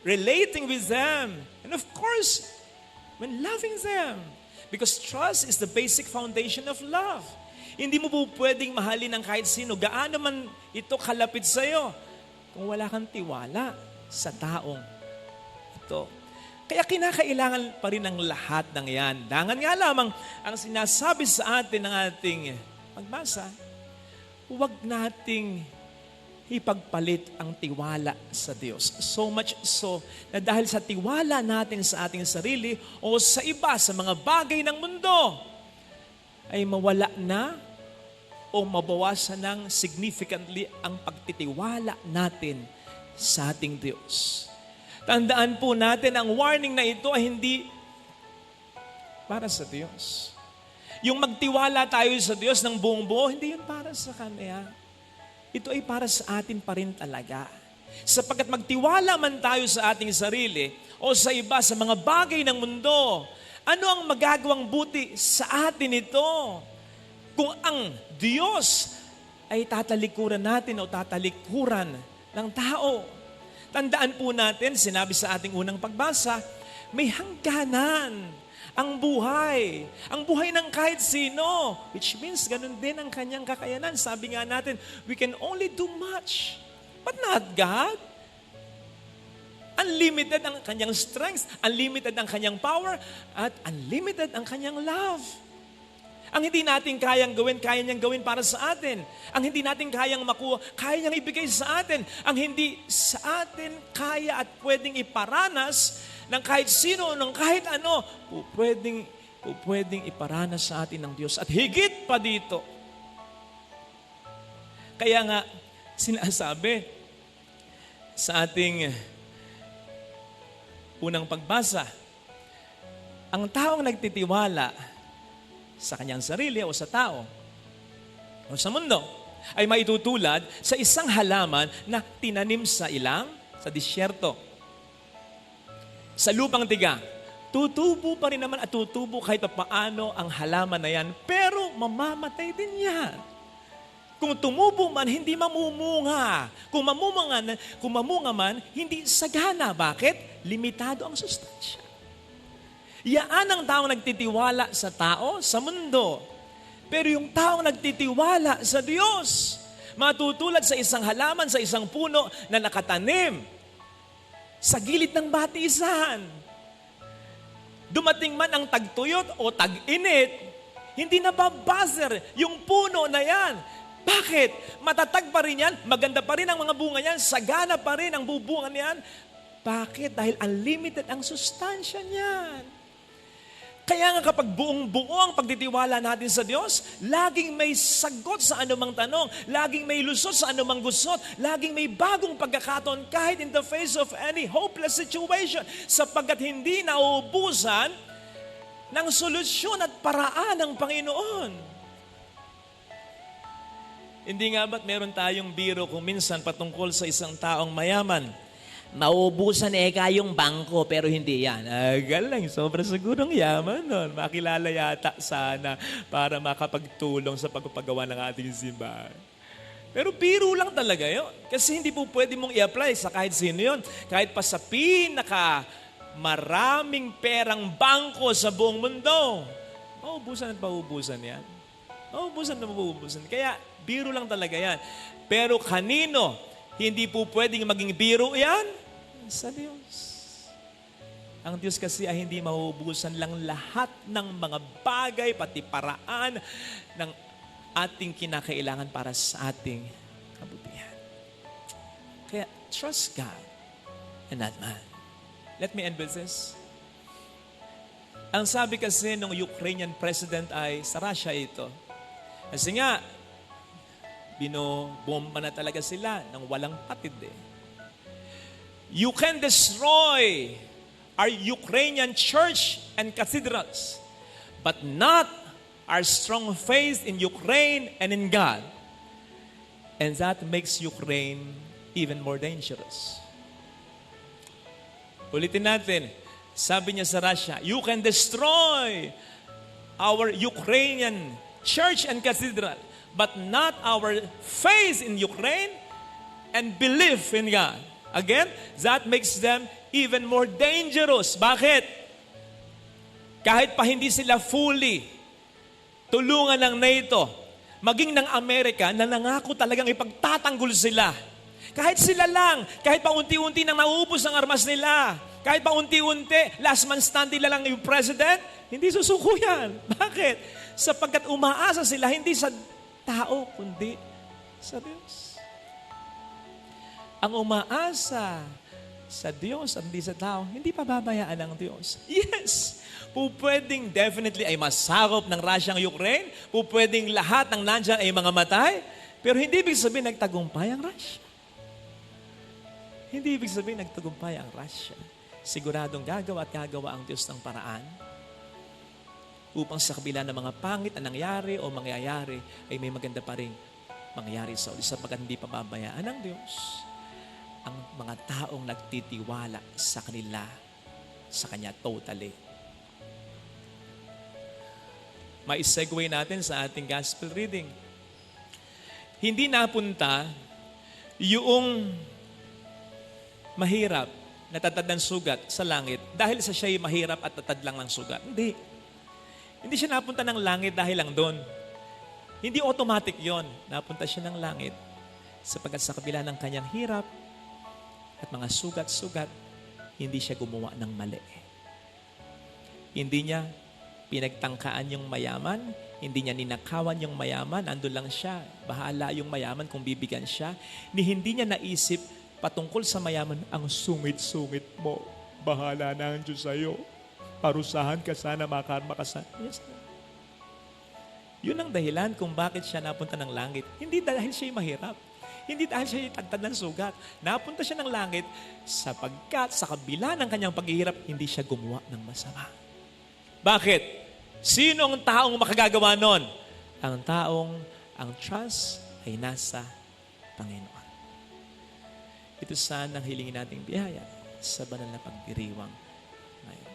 S1: relating with them, and of course, when loving them. Because trust is the basic foundation of love. Hindi mo po pwedeng mahalin ang kahit sino, gaano man ito kalapit sa'yo, kung wala kang tiwala sa taong ito. Kaya kinakailangan pa rin ang lahat ng yan. Dangan nga lamang ang sinasabi sa atin ng ating magbasa, huwag nating ipagpalit ang tiwala sa Diyos. So much so na dahil sa tiwala natin sa ating sarili o sa iba, sa mga bagay ng mundo, ay mawala na o mabawasan ng significantly ang pagtitiwala natin sa ating Diyos. Tandaan po natin, ang warning na ito ay hindi para sa Diyos. Yung magtiwala tayo sa Diyos ng buong buo, hindi yun para sa Kanya. Ito ay para sa atin pa rin talaga. Sapagkat magtiwala man tayo sa ating sarili o sa iba, sa mga bagay ng mundo, ano ang magagawang buti sa atin ito? Kung ang Diyos ay tatalikuran natin o tatalikuran ng tao. Tandaan po natin, sinabi sa ating unang pagbasa, may hangganan ang buhay. Ang buhay ng kahit sino. Which means, ganun din ang kanyang kakayanan. Sabi nga natin, we can only do much. But not God. Unlimited ang kanyang strength, unlimited ang kanyang power, at unlimited ang kanyang love. Ang hindi natin kayang gawin, kaya niyang gawin para sa atin. Ang hindi natin kayang makuha, kaya niyang ibigay sa atin. Ang hindi sa atin kaya at pwedeng iparanas ng kahit sino, ng kahit ano, pwedeng iparanas sa atin ng Diyos. At higit pa dito. Kaya nga, sinasabi sa ating unang pagbasa, ang taong nagtitiwala sa kanyang sarili o sa tao o sa mundo ay maitutulad sa isang halaman na tinanim sa disyerto. Sa lupang tiga, tutubo pa rin naman at tutubo kahit paano ang halaman na yan, pero mamamatay din yan.
S2: Kung tumubo man, hindi mamumunga. Kung mamunga man, hindi sagana. Bakit? Limitado ang sustansya. Yaan ang taong nagtitiwala sa tao, sa mundo. Pero yung taong nagtitiwala sa Diyos, matutulad sa isang halaman, sa isang puno na nakatanim sa gilid ng batisan. Dumating man ang tagtuyot o tag-init, hindi nababuzzer yung puno na yan. Bakit? Matatag pa rin yan, maganda pa rin ang mga bunga niyan, sagana pa rin ang bubungan niyan. Bakit? Dahil unlimited ang sustansya niyan. Kaya nga kapag buong-buo ang pagtitiwala natin sa Diyos, laging may sagot sa anumang tanong, laging may lusot sa anumang gusot, laging may bagong pagkakataon kahit in the face of any hopeless situation, sapagkat hindi nauubusan ng solusyon at paraan ng Panginoon. Hindi nga ba't meron tayong biro kung minsan patungkol sa isang taong mayaman? Maubusan kayong bangko pero hindi yan. Galing, sobra sigurong yaman nun. Makilala yata sana para makapagtulong sa pagpapagawa ng ating simbahan. Pero biro lang talaga yun. Kasi hindi po pwede mong i-apply sa kahit sino yun. Kahit pa sa maraming perang bangko sa buong mundo. Maubusan at maubusan yan. Maubusan na maubusan. Kaya biro lang talaga yan. Pero kanino hindi po pwedeng maging biro yan? Sa Diyos. Ang Diyos kasi ay hindi mauubusan lang lahat ng mga bagay, pati paraan ng ating kinakailangan para sa ating kabutihan. Kaya trust God and not man. Let me end with this. Ang sabi kasi ng Ukrainian president ay sa Russia ito. Kasi nga, binobomba na talaga sila ng walang patid eh. You can destroy our Ukrainian church and cathedrals, but not our strong faith in Ukraine and in God. And that makes Ukraine even more dangerous. Ulitin natin, sabi niya sa Russia, you can destroy our Ukrainian church and cathedral, but not our faith in Ukraine and belief in God. Again, that makes them even more dangerous. Bakit? Kahit pa hindi sila fully tulungan ng NATO, maging ng Amerika na nangako talagang ipagtatanggol sila. Kahit sila lang, kahit pa unti-unti nang nauubos ang armas nila, kahit pa unti-unti, last man standing lang yung president, hindi susuko yan. Bakit? Sapagkat umaasa sila hindi sa tao, kundi sa Diyos. Ang umaasa sa Diyos at hindi sa tao, hindi pababayaan ng Diyos. Yes! Pwedeng definitely ay masakop ng Russia ang Ukraine, pwedeng lahat ng nandyan ay mga matay, pero hindi ibig sabihin nagtagumpay ang Russia. Hindi ibig sabihin nagtagumpay ang Russia. Siguradong gagawa at gagawa ang Diyos ng paraan upang sa kabila ng mga pangit na nangyari o mangyayari ay may maganda pa rin mangyayari sa uli sapagkat hindi pababayaan ng Diyos ang mga taong nagtitiwala sa kanila, sa Kanya totally. Mai-segue natin sa ating gospel reading. Hindi napunta yung mahirap na tatad ng sugat sa langit dahil sa siya'y mahirap at tatad lang ng sugat. Hindi. Hindi siya napunta ng langit dahil lang doon. Hindi automatic yon. Napunta siya ng langit sapagkat sa kabila ng kanyang hirap at mga sugat-sugat, hindi siya gumawa ng mali. Hindi niya pinagtangkaan yung mayaman, hindi niya ninakawan yung mayaman, andun lang siya, bahala yung mayaman kung bibigyan siya. Hindi niya naisip patungkol sa mayaman, ang sungit-sungit mo, bahala na ang Diyos sa'yo. Parusahan ka sana, makarma ka sana. Yes. Yun ang dahilan kung bakit siya napunta ng langit. Hindi dahil siya'y mahirap. Hindi dahil siya'y tagtad ng sugat. Napunta siya ng langit sapagkat sa kabila ng kanyang paghihirap, hindi siya gumawa ng masama. Bakit? Sino ang taong makagagawa nun? Ang taong ang trust ay nasa Panginoon. Ito sana ang hilingin nating biyaya sa banal na pagdiriwang ngayon.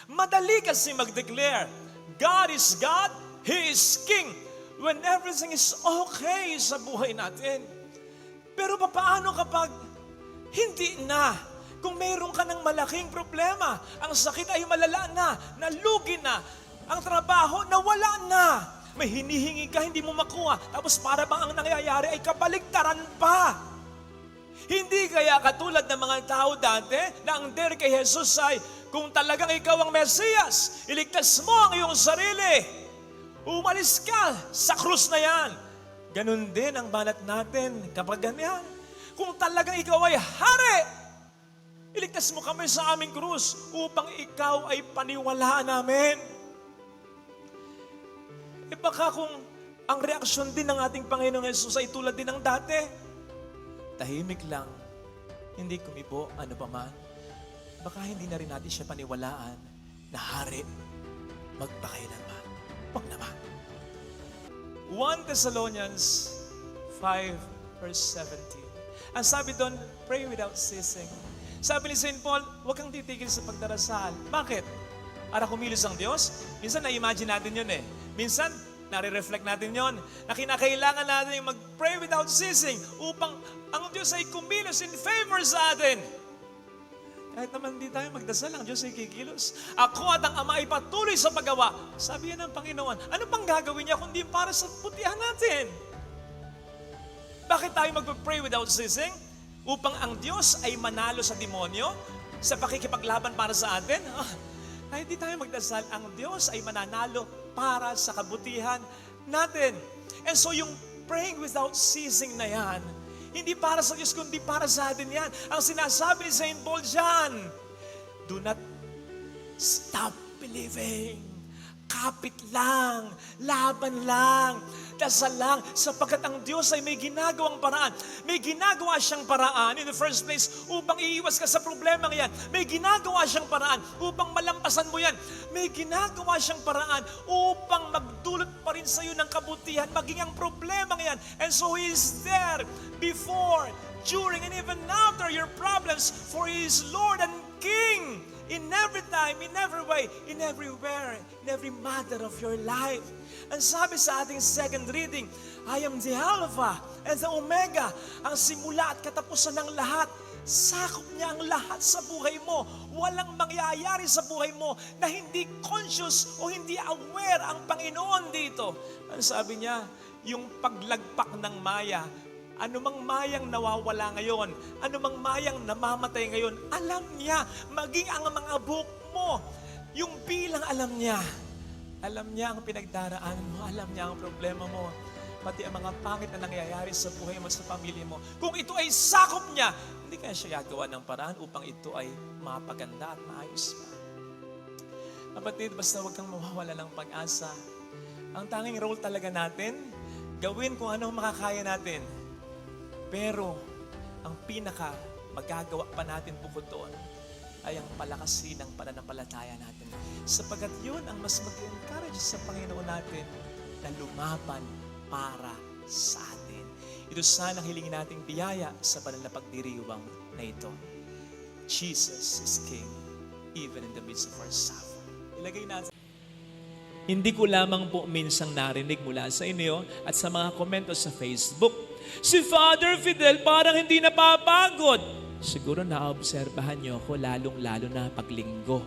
S2: Madali kasi mag-declare, God is God, He is King.
S1: when everything is okay sa buhay natin. Pero paano kapag hindi na? Kung mayroon ka ng malaking problema, ang sakit ay malala na, nalugi na, ang trabaho nawala na, may hinihingi ka, hindi mo makuha, tapos para bang ang nangyayari ay kabaligtaran pa. Hindi kaya katulad ng mga tao dati na ang dare kay Jesus ay, kung talagang ikaw ang Mesiyas, iligtas mo ang iyong sarili. Umalis ka sa krus na yan. Ganun din ang banat natin kapag ganyan. Kung talagang ikaw ay hari, iligtas mo kami sa aming krus upang ikaw ay paniwalaan namin. E baka kung ang reaksyon din ng ating Panginoong Yesus ay tulad din ng dati, tahimik lang, hindi kumibo, ano pa man, baka hindi na rin natin siya paniwalaan na hari magpakailanman. Huwag naman. 1 Thessalonians 5 verse 17. Ang sabi doon, pray without ceasing. Sabi ni St. Paul, huwag kang titigil sa pagdarasal. Bakit? Para kumilos ang Diyos? Minsan na-imagine natin yun eh. Minsan, nare-reflect natin yon na kinakailangan natin yung mag-pray without ceasing upang ang Diyos ay kumilos in favor sa atin. Kahit naman hindi tayo magdasal, ang Diyos ay kikilos. Ako at ang Ama ay patuloy sa paggawa. Sabi yan ng Panginoon, ano pang gagawin niya kundi para sa putihan natin? Bakit tayo mag-pray without ceasing? Upang ang Diyos ay manalo sa demonyo sa pakikipaglaban para sa atin? Kahit hindi tayo magdasal, ang Diyos ay mananalo para sa kabutihan natin. And so yung praying without ceasing na yan, hindi para sa Diyos, kundi para sa atin yan. Ang sinasabi ni St. Paul dyan, do not stop believing. Kapit lang, laban lang, dasal lang, sapagkat ang Diyos ay may ginagawang paraan. May ginagawa siyang paraan in the first place upang iiwas ka sa problema yan. May ginagawa siyang paraan upang malampasan mo yan. May ginagawa siyang paraan upang magdulot pa rin sa iyo ng kabutihan, maging ang problema yan. And so He is there before, during, and even after your problems, for He is Lord and King. In every time, in every way, in everywhere, in every matter of your life. Ang sabi sa ating second reading, I am the Alpha and the Omega, ang simula at katapusan ng lahat. Sakop niya ang lahat sa buhay mo. Walang mangyayari sa buhay mo na hindi conscious o hindi aware ang Panginoon dito. Ang sabi niya, yung paglagpak ng maya, anumang mayang nawawala ngayon, anumang mayang namamatay ngayon, alam niya, maging ang mga buhok mo, yung bilang alam niya. Alam niya ang pinagdaraan mo, alam niya ang problema mo, pati ang mga pangit na nangyayari sa buhay mo, sa pamilya mo. Kung ito ay sakop niya, hindi kaya siya gagawa ng paraan upang ito ay mapaganda at maayos pa. Kapatid, basta huwag kang mawawala ng pag-asa. Ang tanging role talaga natin, gawin kung anong makakaya natin. Pero, ang pinaka magagawa pa natin bukod doon ay ang palakasin ng pananampalataya natin. Sapagkat yun ang mas mag-encourage sa Panginoon natin na lumaban para sa atin. Ito sana ang hilingin nating biyaya sa banal na pagdiriwang na ito. Jesus is King, even in the midst of our suffering. Ilagay natin.
S2: Hindi ko lamang po minsang narinig mula sa inyo at sa mga komento sa Facebook, si Father Fidel parang hindi napapagod. Siguro naobserbahan niyo ako lalong-lalo na paglinggo.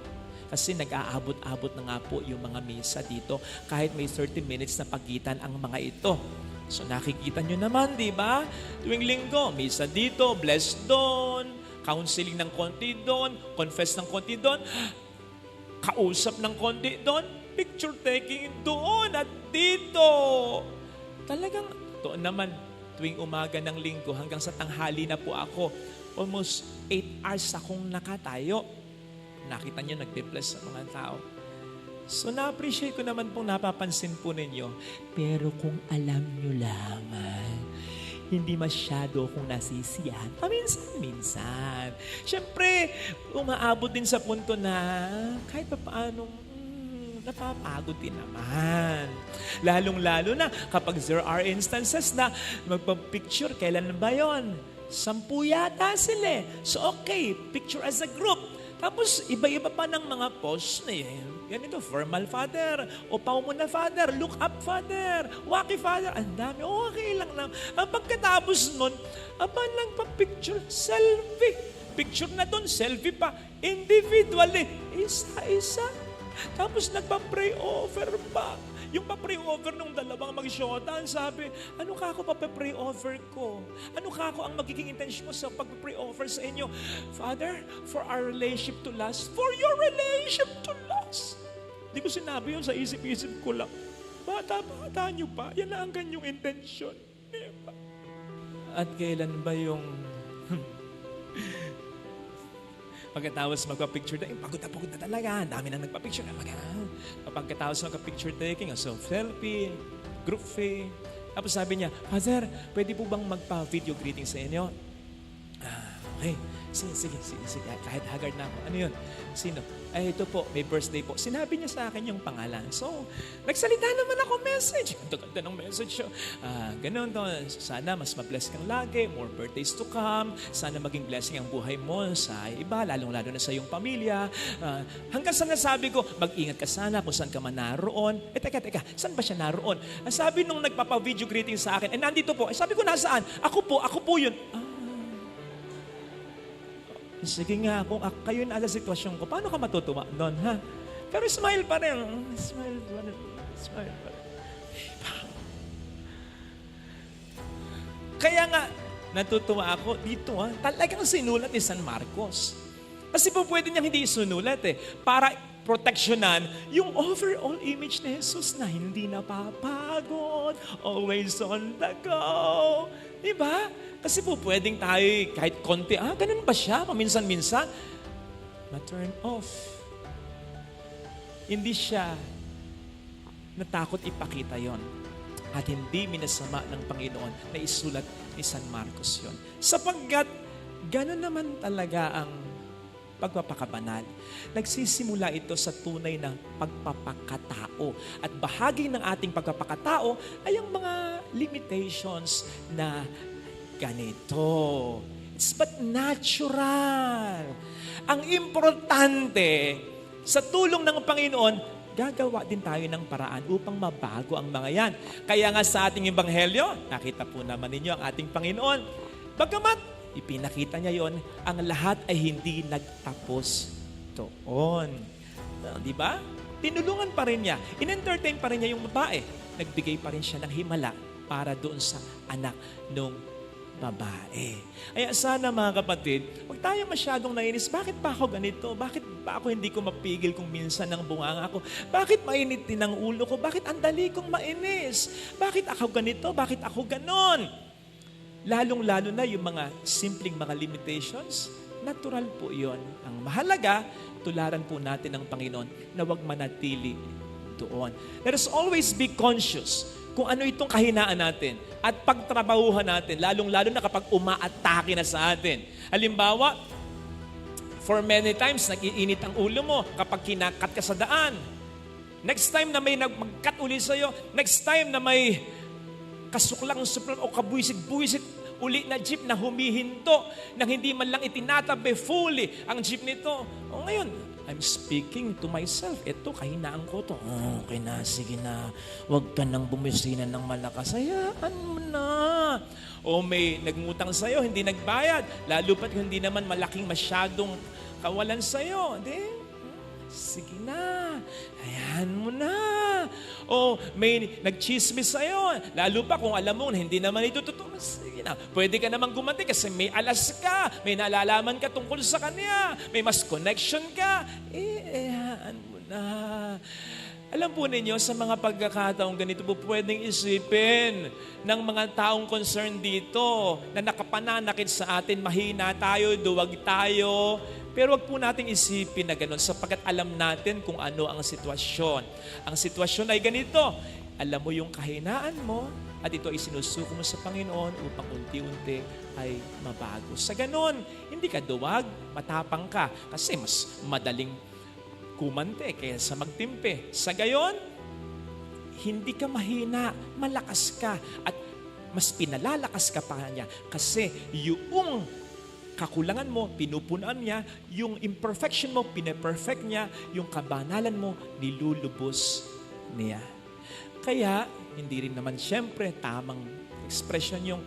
S2: Kasi nag-aabot-abot na nga po yung mga misa dito kahit may 30 minutes na pagitan ang mga ito. So nakikita nyo naman, di ba? Tuwing linggo, misa dito, bless doon, counseling ng konti doon, confess ng konti doon, kausap ng konti doon, picture taking doon at dito. Talagang, doon naman, tuwing umaga ng linggo hanggang sa tanghali na po ako, almost 8 hours akong nakatayo. Nakita niyo, nagbe-bless sa mga tao. So, na-appreciate ko naman pong napapansin po ninyo. Pero kung alam nyo lamang, hindi masyado akong nasisiyahan. Paminsan-minsan. Siyempre, umaabot din sa punto na kahit pa paano, napapagod din naman. Lalong-lalo na kapag there are instances na magpapicture, kailan ba yon? 10 yata sila. So okay, picture as a group. Tapos, iba-iba pa ng mga posts na ganito, formal father, o pau mo na father, look up father, waki father, ang dami, okay lang lang. Ang pagkatapos nun, lang pa picture, selfie. Picture na doon, selfie pa, individually, isa-isa. Tapos nagpa-pray over pa. Yung pa-pray over nung dalawang mag-shota, sabi, ano ka ako pa-pray over ko? Ano ka ako ang magiging intention mo sa pag-pray over sa inyo? Father, for our relationship to last, for your relationship to last. Hindi ko sinabi yun sa isip-isip ko lang. Bata-bata nyo pa, yan na ang ganyong intention. Diba? At kailan ba yung pagkatapos magpa-picture taking, pagod na talaga. Ang dami na nagpa-picture. Pagkatapos magpa-picture taking, selfie, group fee. Tapos sabi niya, Father, pwede po bang magpa-video greeting sa inyo? Okay. Sige. Kahit haggard na ako. Ano yun? Sino? Ay, ito po, may birthday po. Sinabi niya sa akin yung pangalan. So, nagsalita naman ako message. Ang ganda ng message. Ganun to. Sana mas ma-bless kang lagi. More birthdays to come. Sana maging blessing ang buhay mo sa iba, lalong-lalo na sa iyong pamilya. Hanggang sa nasabi ko, mag-ingat ka sana kung saan ka man naroon. Teka, saan ba siya naroon? Sabi nung nagpapa-video greeting sa akin, nandito po. Sabi ko, nasaan? Ako po yun. Sige nga, kung kayo na sa sitwasyon ko, paano ka matutuwa doon, ha? Pero smile pa rin. Smile pa rin. Kaya nga, natutuwa ako dito, ha? Talagang sinulat ni San Marcos. Kasi po pwede niyang hindi sinulat, para proteksyonan yung overall image ni Jesus na hindi napapagod, always on the go. Diba? Kasi po pwedeng tayo kahit konti, ganun ba siya? Paminsan-minsan, ma-turn off. Hindi siya natakot ipakita yon. At hindi minasama ng Panginoon na isulat ni San Marcos yon. Sapagkat, ganun naman talaga ang pagpapakabanal. Nagsisimula ito sa tunay na pagpapakatao. At bahagi ng ating pagpapakatao ay ang mga limitations na ganito. It's but natural. Ang importante, sa tulong ng Panginoon, gagawa din tayo ng paraan upang mabago ang mga yan. Kaya nga sa ating ebanghelyo, nakita po naman ninyo ang ating Panginoon. Bagamat ipinakita niya yon, ang lahat ay hindi nagtapos doon. Di ba? Tinulungan pa rin niya. In-entertain pa rin niya yung babae. Nagbigay pa rin siya ng himala para doon sa anak nung babae. Kaya sana mga kapatid, huwag tayo masyadong nainis. Bakit pa ako ganito? Bakit pa ako hindi ko mapigil kung minsan ng bunganga ko? Bakit mainit din ang ulo ko? Bakit ang dali kong mainis? Bakit ako ganito? Bakit ako ganon? Lalong-lalo na yung mga simpleng mga limitations, natural po yon. Ang mahalaga, tularan po natin ang Panginoon na huwag manatili doon. Let us always be conscious kung ano itong kahinaan natin at pagtrabahuhan natin, lalong-lalo na kapag umaatake na sa atin. Halimbawa, for many times, nag-iinit ang ulo mo kapag kinakat ka sa daan. Next time na may mag-cut uli sa'yo, next time na may kasuklang o kabuisit-buisit uli na jeep na humihinto nang hindi man lang itinatabi fully ang jeep nito. O ngayon, I'm speaking to myself. Ito, kahinaan ko to. Okay na, sige na. Huwag ka nang bumisina ng malakas. Hayaan mo na. O may nagngutang sa'yo, hindi nagbayad. Lalo pat hindi naman malaking masyadong kawalan sa'yo. Sige na, hayaan mo na. O may nagchismis sa'yo, lalo pa kung alam mo na hindi naman ito totoo. Sige na, pwede ka naman gumanti kasi may alas ka, may nalalaman ka tungkol sa kanya, may mas connection ka. Hayaan mo na. Alam po ninyo, sa mga pagkakataong ganito po pwedeng isipin ng mga taong concerned dito na nakapananakit sa atin, mahina tayo, duwag tayo. Pero wag po nating isipin na gano'n sapagkat alam natin kung ano ang sitwasyon. Ang sitwasyon ay ganito. Alam mo yung kahinaan mo at ito ay sinusuko mo sa Panginoon upang unti-unti ay mabago. Sa gano'n, hindi ka duwag, matapang ka kasi mas madaling kumante kaysa magtimpe. Sa gayon, hindi ka mahina, malakas ka at mas pinalalakas ka pa niya kasi yung kakulangan mo, pinupunan niya. Yung imperfection mo, pinaperfect niya. Yung kabanalan mo, nilulubos niya. Kaya, hindi rin naman siyempre tamang expression yung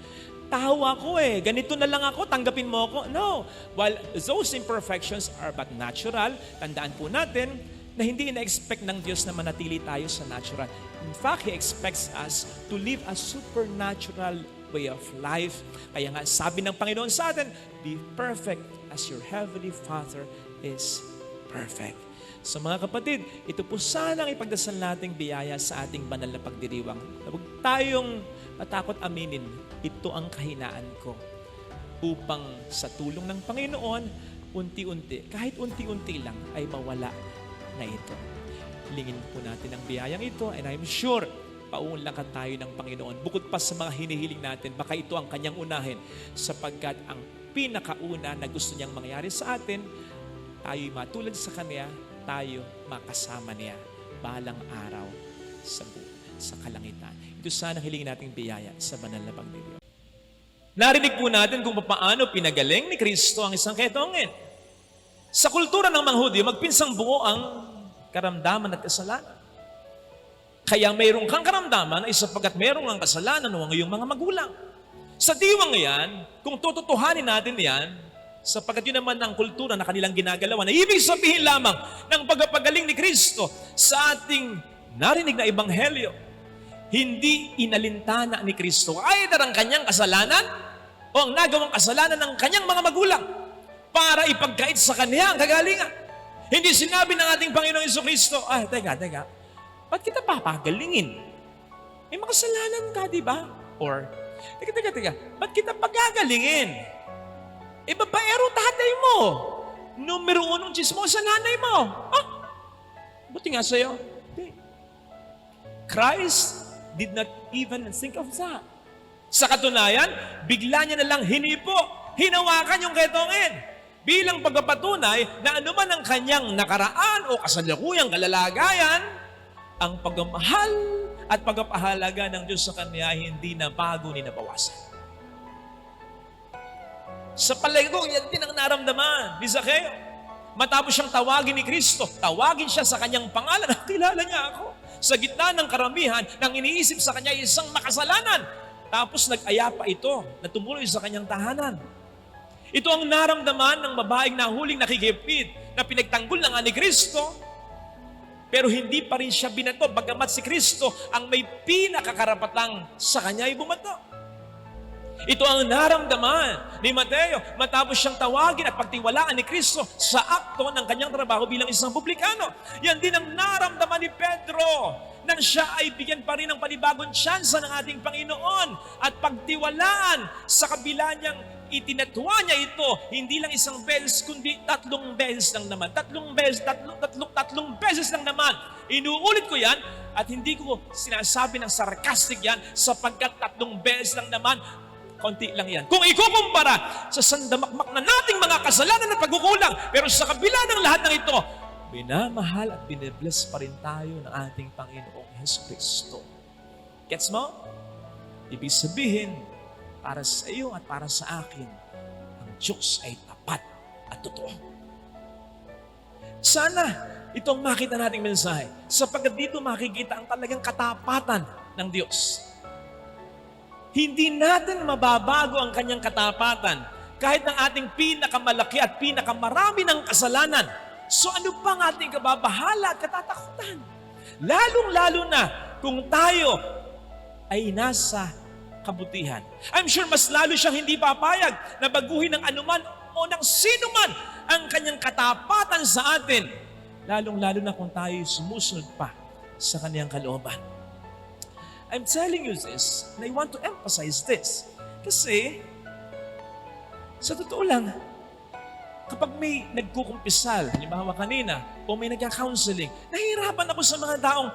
S2: tao ako ganito na lang ako, tanggapin mo ako. No. While those imperfections are but natural, tandaan po natin na hindi ina-expect ng Diyos na manatili tayo sa natural. In fact, He expects us to live a supernatural way of life. Kaya nga, sabi ng Panginoon sa atin, be perfect as your Heavenly Father is perfect. So mga kapatid, ito po sanang ipagdasal nating biyaya sa ating banal na pagdiriwang. Huwag tayong matakot aminin, ito ang kahinaan ko. Upang sa tulong ng Panginoon, unti-unti, kahit unti-unti lang, ay mawala na ito. Hilingin po natin ang biyayang ito, and I'm sure, paunlakan tayo ng Panginoon. Bukod pa sa mga hinihiling natin, baka ito ang kanyang unahin, sapagkat ang pinakauna na gusto niyang mangyari sa atin, tayo'y matulad sa Kanya, tayo makasama niya balang araw sa kalangitan. Ito sana hilingin nating biyaya sa banal na pagdiriwang. Narinig po natin kung paano pinagaling ni Kristo ang isang ketongin. Sa kultura ng mga Hudyo, magpinsang buo ang karamdaman at kasalanan. Kaya mayroong kang karamdaman ay sapagkat mayroong ang kasalanan ng iyong mga magulang. Sa diwang yan, kung tututuhanin natin yan, sapagkat yun naman ang kultura na kanilang ginagalawan, na ibig sabihin lamang ng pagpapagaling ni Kristo sa ating narinig na ebanghelyo, hindi inalintana ni Kristo either ang kanyang kasalanan o ang nagawang kasalanan ng kanyang mga magulang para ipagkait sa kanya ang kagalingan. Hindi sinabi ng ating Panginoong Jesucristo, teka, ba't kita papagalingin? May makasalanan ka, di ba? Or, teka, ba't kita pagagalingin? Babaero tatay mo. Numero 1 chismosa nanay mo. Buti nga sa'yo. Christ did not even think of that. Sa katunayan, bigla niya na lang hinipo, hinawakan yung ketongin bilang pagpapatunay na anuman ang kanyang nakaraan o kasalukuyang kalalagayan, ang pagmamahal at pagpapahalaga ng Diyos sa kanya hindi na bago ni nabawasan. Sa palagay ko, yan din ang naramdaman ni Zaccheo. Matapos siyang tawagin ni Kristo, tawagin siya sa kanyang pangalan, kilala niya ako. Sa gitna ng karamihan, nang iniisip sa kanya isang makasalanan. Tapos nag-aya pa ito na tumuloy sa kanyang tahanan. Ito ang naramdaman ng babaeng nahuling nakikipit na pinagtanggol na nga ni Kristo. Pero hindi pa rin siya binato, bagamat si Kristo ang may pinakakarapatang sa kanya ay bumato. Ito ang naramdaman ni Mateo matapos siyang tawagin at pagtiwalaan ni Kristo sa akto ng kanyang trabaho bilang isang publikano. Yan din ang naramdaman ni Pedro nang siya ay bigyan pa rin ng panibagong tsansa ng ating Panginoon at pagtiwalaan sa kabila niyang itinatwa niya ito, hindi lang isang beses, kundi 3 beses lang naman. 3 beses lang naman. Inuulit ko yan at hindi ko sinasabi ng sarcastic yan sapagkat 3 beses lang naman. Konti lang yan. Kung ikukumpara sa sandamakmak na nating mga kasalanan at pagkukulang, pero sa kabila ng lahat ng ito, binamahal at binibless pa rin tayo ng ating Panginoong Jesucristo. Gets mo? Ibig sabihin, para sa iyo at para sa akin, ang Diyos ay tapat at totoo. Sana itong makita nating mensahe, sapagkat dito makikita ang talagang katapatan ng Diyos. Hindi natin mababago ang kanyang katapatan kahit ng ating pinakamalaki at pinakamarami ng kasalanan. So ano pa ang ating kababahala at katatakutan? Lalong-lalo na kung tayo ay nasa kabutihan. I'm sure mas lalo siyang hindi papayag na baguhin ng anuman o ng sino man ang kanyang katapatan sa atin. Lalong-lalo na kung tayo sumusunod pa sa kanyang kalooban. I'm telling you this, and I want to emphasize this. Kasi, sa totoo lang, kapag may nagkukumpisal, halimbawa kanina, o may nagka-counseling, nahihirapan ako sa mga taong,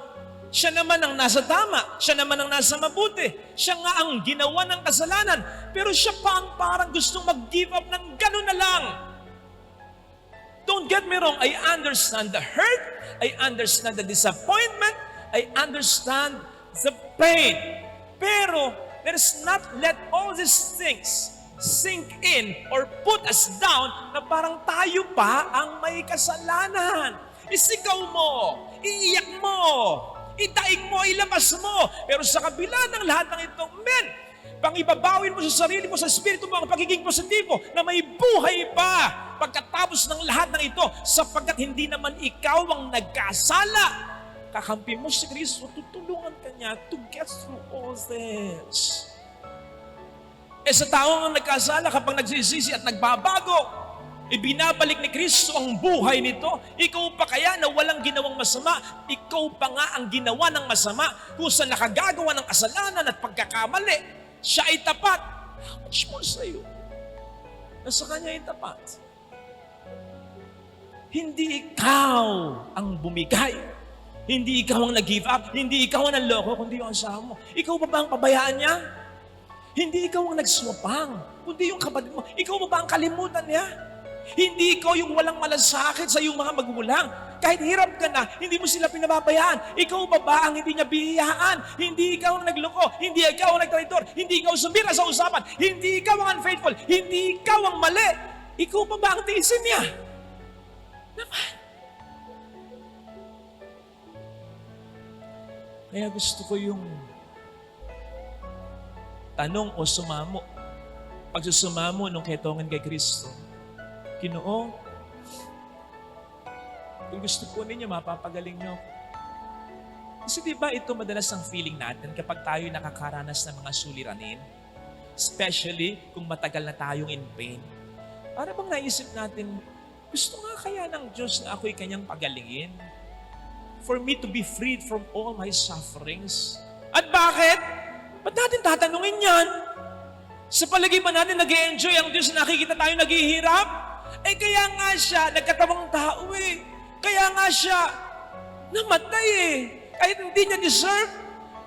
S2: siya naman ang nasa tama, siya naman ang nasa mabuti, siya nga ang ginawa ng kasalanan, pero siya pa ang parang gustong mag-give up ng gano'n na lang. Don't get me wrong, I understand the hurt, I understand the disappointment, I understand the pain. Pero, let us not let all these things sink in or put us down na parang tayo pa ang may kasalanan. Isigaw mo, iiyak mo, idaig mo, ilabas mo. Pero sa kabila ng lahat ng ito, pangibabawin mo sa sarili mo, sa espiritu mo ang pagiging positibo na may buhay pa pagkatapos ng lahat ng ito, sapagkat hindi naman ikaw ang nagkasala. Kakampi mo si Kristo, tutulungan ka niya to get through all this. Sa taong ang nagkasala, kapag nagsisisi at nagbabago, ibinabalik ni Kristo ang buhay nito. Ikaw pa kaya na walang ginawang masama? Ikaw pa nga ang ginawa ng masama kung saan nakagagawa ng kasalanan at pagkakamali. Siya ay tapat. How much more sa iyo? Nasa Kanya ay tapat. Hindi ikaw ang bumigay. Hindi ikaw ang nag-give up. Hindi ikaw ang nanloko, kundi yung asawa mo. Ikaw ba ang pabayaan niya? Hindi ikaw ang nagswapang, kundi yung kapatid mo. Ikaw ba ang kalimutan niya? Hindi ikaw yung walang malasakit sa iyong mga magulang. Kahit hirap ka na, hindi mo sila pinababayaan. Ikaw ba ang hindi niya bihiyaan? Hindi ikaw ang nagloko. Hindi ikaw ang nagtraitor. Hindi ikaw sumira sa usapan. Hindi ikaw ang unfaithful. Hindi ikaw ang mali. Ikaw ba ang tiisin niya? Naman. Kaya gusto ko yung tanong o sumamo. Pag susumamo nung ketongin kay Kristo, Ginoo, kung gusto po ninyo, mapapagaling nyo. Kasi diba ito madalas ang feeling natin kapag tayo nakakaranas ng mga suliranin? Especially kung matagal na tayong in pain. Para bang naisip natin, gusto nga kaya ng Diyos na ako'y kanyang pagalingin? For me to be freed from all my sufferings. At bakit? Ba't natin tatanungin yan? Sa palagi ba natin nag-e-enjoy ang Diyos na nakikita tayo naghihirap? Kaya nga siya, nagkatamang tao Kaya nga siya, namatay Kahit hindi niya deserve,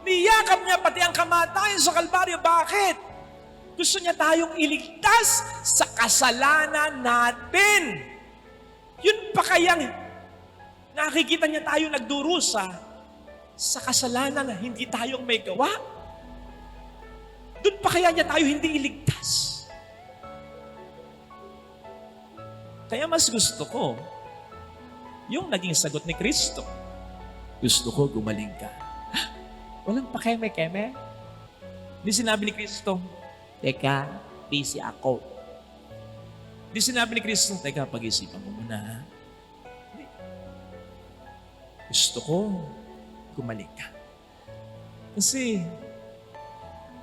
S2: niyakap niya pati ang kamatayan sa Kalbaryo. Bakit? Gusto niya tayong iligtas sa kasalanan natin. Yun pa kayang nakikita niya tayo nagdurusa sa kasalanan na hindi tayong may gawa? Doon pa kaya niya tayo hindi iligtas? Kaya mas gusto ko yung naging sagot ni Kristo. Gusto ko gumaling ka. Walang pakeme-keme. Di sinabi ni Kristo, teka, busy ako. Di sinabi ni Kristo, teka, pag-isipan mo muna. Gusto ko gumaling ka. Kasi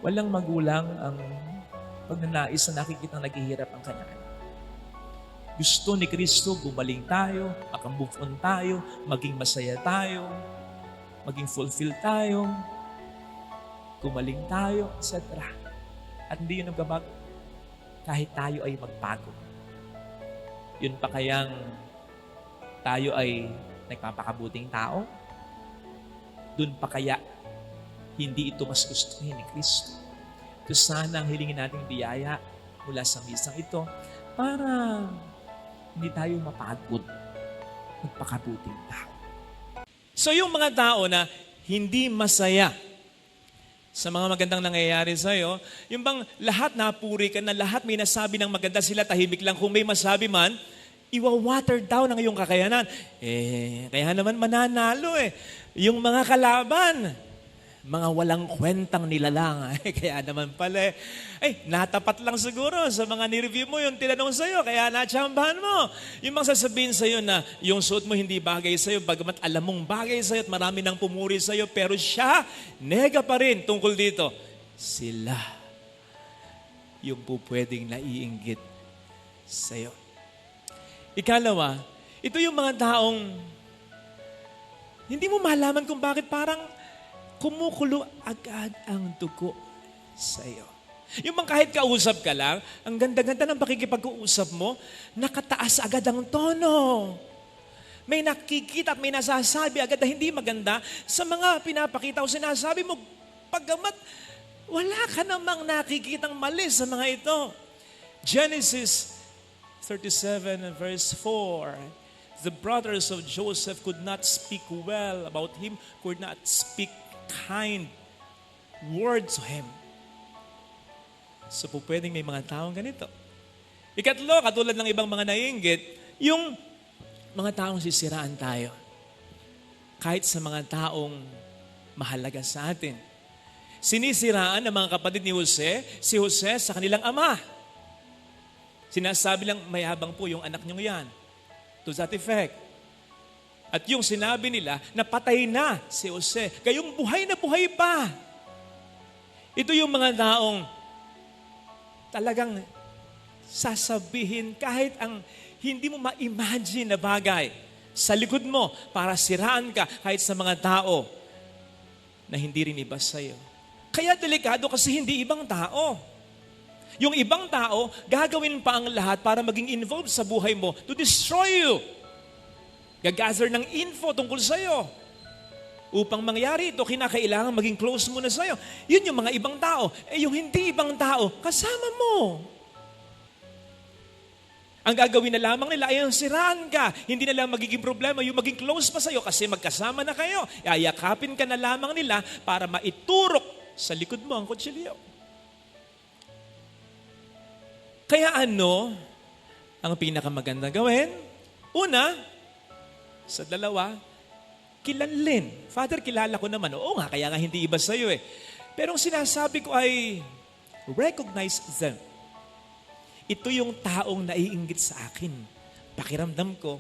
S2: walang magulang ang pagnanais na nakikita naghihirap ang kanya. Gusto ni Kristo, gumaling tayo, makamove on tayo, maging masaya tayo, maging fulfill tayo, gumaling tayo, etc. At hindi yun nagbabago. Kahit tayo ay magbago. Yun pa kayang tayo ay nagpapakabuting tao? Doon pa kaya hindi ito mas gustuhin ni Kristo? Ito sana ang hilingin nating biyaya mula sa misang ito para hindi tayo mapagod magpakabuting tao. So yung mga tao na hindi masaya sa mga magandang nangyayari sa'yo, yung bang lahat napuri ka na, lahat may nasabi ng maganda, sila tahimik lang. Kung may masabi man, iwa-water down ang iyong kakayanan. Kaya naman mananalo Yung mga kalaban, mga walang kwentang nilalang. Kaya naman pala, natapat lang siguro sa mga nireview mo yung tinanong sa'yo, kaya natsambahan mo. Yung mga sasabihin sa'yo na yung suot mo hindi bagay sa'yo, bagamat alam mong bagay sa'yo at marami nang pumuri sa'yo, pero siya, nega pa rin tungkol dito. Sila yung pupwedeng naiinggit sa'yo. Ikalawa, ito yung mga taong hindi mo malaman kung bakit parang kumukulo agad ang dugo sa iyo. Yung bang kahit kausap ka lang, ang ganda-ganda ng pakikipag-uusap mo, nakataas agad ang tono. May nakikita at may nasasabi agad na hindi maganda sa mga pinapakita o sinasabi mo, paggamat wala ka namang nakikitang mali sa mga ito. Genesis 37 and verse 4. The brothers of Joseph could not speak well about him, could not speak kind word to him. So po pwedeng may mga taong ganito. Ikatlo, katulad ng ibang mga naiinggit, yung mga taong sisiraan tayo. Kahit sa mga taong mahalaga sa atin. Sinisiraan ng mga kapatid ni Jose, si Jose sa kanilang ama. Sinasabi lang, mayabang po yung anak niyong yan. To that effect. At yung sinabi nila, napatay na si Jose. Kayong buhay na buhay pa. Ito yung mga taong talagang sasabihin kahit ang hindi mo ma-imagine na bagay sa likod mo para siraan ka kahit sa mga tao na hindi rin iba sa'yo. Kaya delikado kasi hindi ibang tao. Yung ibang tao, gagawin pa ang lahat para maging involved sa buhay mo to destroy you. Gagather ng info tungkol sa'yo. Upang mangyari ito, kinakailangan maging close mo na sa'yo. Yun yung mga ibang tao. Yung hindi ibang tao, kasama mo. Ang gagawin na lamang nila ay ang siraan ka. Hindi na lang magiging problema yung maging close pa sa'yo kasi magkasama na kayo. Ayakapin ka na lamang nila para maiturok sa likod mo ang kutsilyo. Kaya ano ang pinakamagandang gawin? Una, sa dalawa, kilanlin. Father, kilala ko naman. Oo nga, kaya nga hindi iba sa'yo eh. Pero ang sinasabi ko ay recognize them. Ito yung taong naiinggit sa akin. Pakiramdam ko.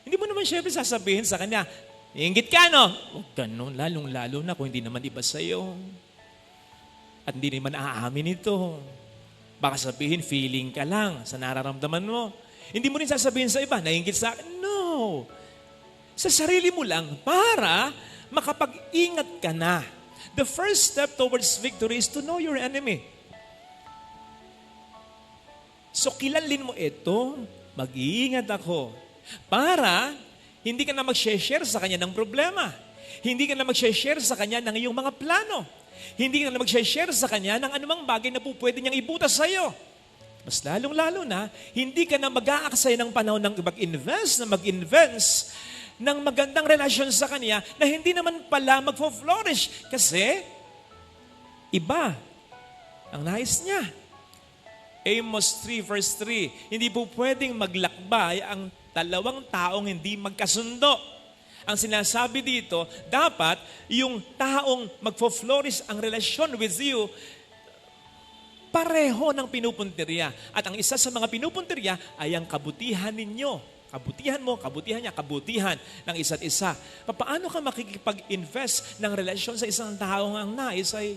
S2: Hindi mo naman syempre sasabihin sa kanya, iinggit ka, no? Huwag ganun, lalong-lalo na kung hindi naman iba sa'yo. At hindi naman aamin ito. Baka sabihin, feeling ka lang sa nararamdaman mo. Hindi mo rin sasabihin sa iba, naiinggit sa akin. No. Sa sarili mo lang para makapag-ingat ka na. The first step towards victory is to know your enemy. So kilalin mo ito, mag-iingat ako para hindi ka na mag-share sa kanya ng problema. Hindi ka na mag-share sa kanya ng iyong mga plano. Hindi ka na mag-share sa kanya ng anumang bagay na po pwede niyang ibutas sa iyo. Mas lalong-lalo na, hindi ka na mag-aaksay ng panahon ng mag-invest ng magandang relasyon sa kanya na hindi naman pala magfo-flourish kasi iba ang nais niya. Amos 3 verse 3, hindi po pwedeng maglakbay ang dalawang taong hindi magkasundo. Ang sinasabi dito, dapat yung taong magfo-flourish ang relasyon with you, pareho ng pinupuntirya. At ang isa sa mga pinupuntirya ay ang kabutihan ninyo. Kabutihan mo, kabutihan niya, kabutihan ng isa't isa. Paano ka makikipag-invest ng relasyon sa isang taong ang nais ay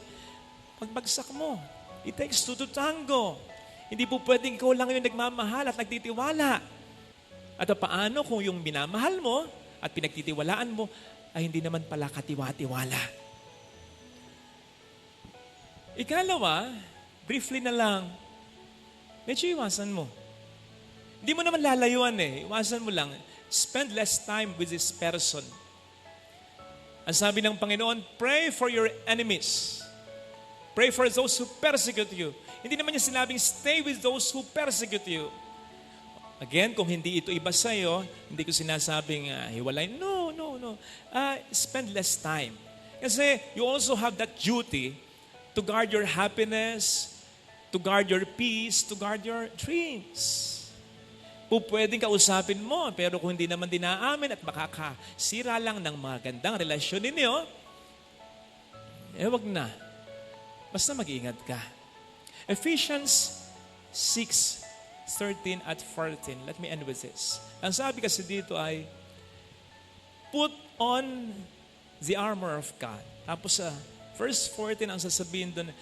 S2: pagbagsak mo? It takes two to tango. Hindi po pwedeng ikaw lang yung nagmamahal at nagtitiwala. At paano kung yung minamahal mo at pinagtitiwalaan mo ay hindi naman pala katiwa-tiwala? Ikalawa, briefly na lang, medyo iwasan mo. Hindi mo naman lalayuan eh. Iwasan mo lang. Spend less time with this person. Ang sabi ng Panginoon, pray for your enemies. Pray for those who persecute you. Hindi naman niya sinabing, stay with those who persecute you. Again, kung hindi ito iba sa'yo, hindi ko sinasabing hiwalay. No. Spend less time. Kasi you also have that duty to guard your happiness, to guard your peace, to guard your dreams. Pwedeng kausapin mo, pero kung hindi naman dinaamin at makakasira lang ng magandang relasyon ninyo, wag na. Basta mag-iingat ka. Ephesians 6:13 at 14. Let me end with this. Ang sabi kasi dito ay, put on the armor of God. Tapos sa verse 14, ang sasabihin doon,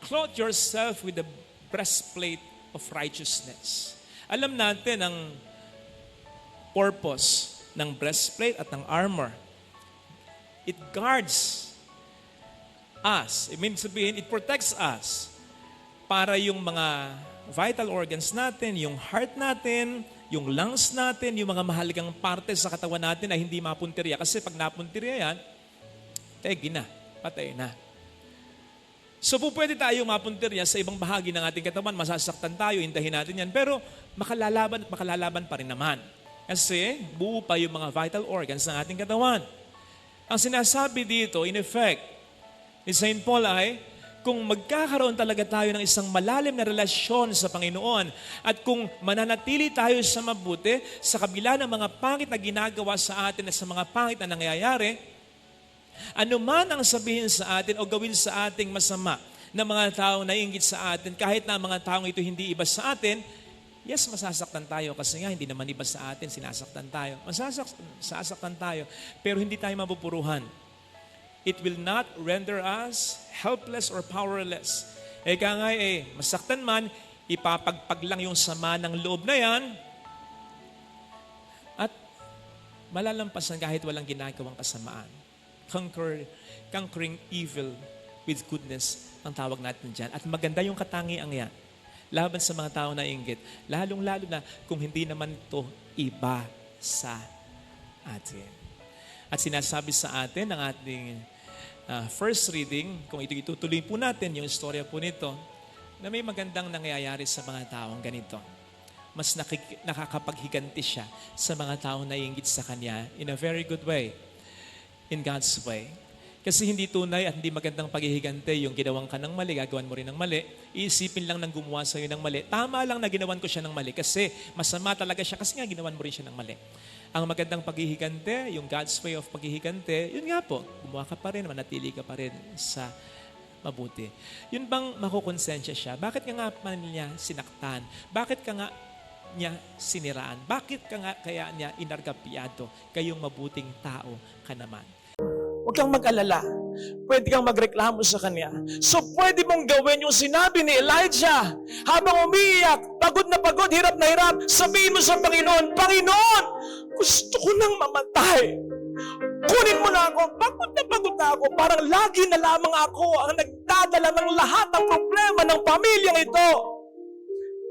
S2: clothe yourself with the breastplate of righteousness. Alam natin ang purpose ng breastplate at ng armor. It guards us. It protects us para yung mga vital organs natin, yung heart natin, yung lungs natin, yung mga mahalagang parte sa katawan natin ay hindi mapuntirya. Kasi pag napuntirya yan, tegi na, patay na. So pwede tayo mapuntirya sa ibang bahagi ng ating katawan, masasaktan tayo, hintahin natin yan, pero makalalaban pa rin naman. Kasi buo pa yung mga vital organs ng ating katawan. Ang sinasabi dito, in effect, ni St. Paul ay, kung magkakaroon talaga tayo ng isang malalim na relasyon sa Panginoon at kung mananatili tayo sa mabuti sa kabila ng mga pangit na ginagawa sa atin at sa mga pangit na nangyayari, ano man ang sabihin sa atin o gawin sa ating masama ng mga taong naiinggit sa atin, kahit na ang mga taong ito hindi iba sa atin, yes, masasaktan tayo kasi nga hindi naman iba sa atin, sinasaktan tayo. Masasaktan tayo, pero hindi tayo mapupuruhan. It will not render us helpless or powerless. Eka nga masaktan man, ipapagpag lang yung sama ng loob na yan at malalampasan kahit walang ginagawang kasamaan. Conquering evil with goodness ang tawag natin dyan. At maganda yung katangiang yan. Laban sa mga tao na inggit. Lalong-lalo na kung hindi naman ito iba sa atin. At sinasabi sa atin ng ating first reading, kung ito itutuloy po natin yung istorya po nito, na may magandang nangyayari sa mga taong ganito. Mas nakakapaghiganti siya sa mga taong naiinggit sa kanya in a very good way. In God's way. Kasi hindi tunay at hindi magandang paghihigante yung ginawang ka ng mali, gagawan mo rin ng mali. Iisipin lang ng gumawa sa'yo ng mali. Tama lang na ginawan ko siya ng mali kasi masama talaga siya kasi nga ginawan mo rin siya ng mali. Ang magandang paghihigante, yung God's way of paghihigante, yun nga po, gumawa ka pa rin, manatili ka pa rin sa mabuti. Yun bang makukonsensya siya? Bakit ka nga pa niya sinaktan? Bakit ka nga niya siniraan? Bakit ka nga kaya niya inargapyado? Kayong mabuting tao ka naman.
S1: Huwag kang mag-alala. Pwede kang magreklamo sa kanya. So pwede mong gawin yung sinabi ni Elijah. Habang umiiyak, pagod na pagod, hirap na hirap, sabihin mo sa Panginoon, Panginoon, gusto ko nang mamatay. Kunin mo na ako. Pagod na ako. Parang lagi na lamang ako ang nagdadala ng lahat ng problema ng pamilyang ito.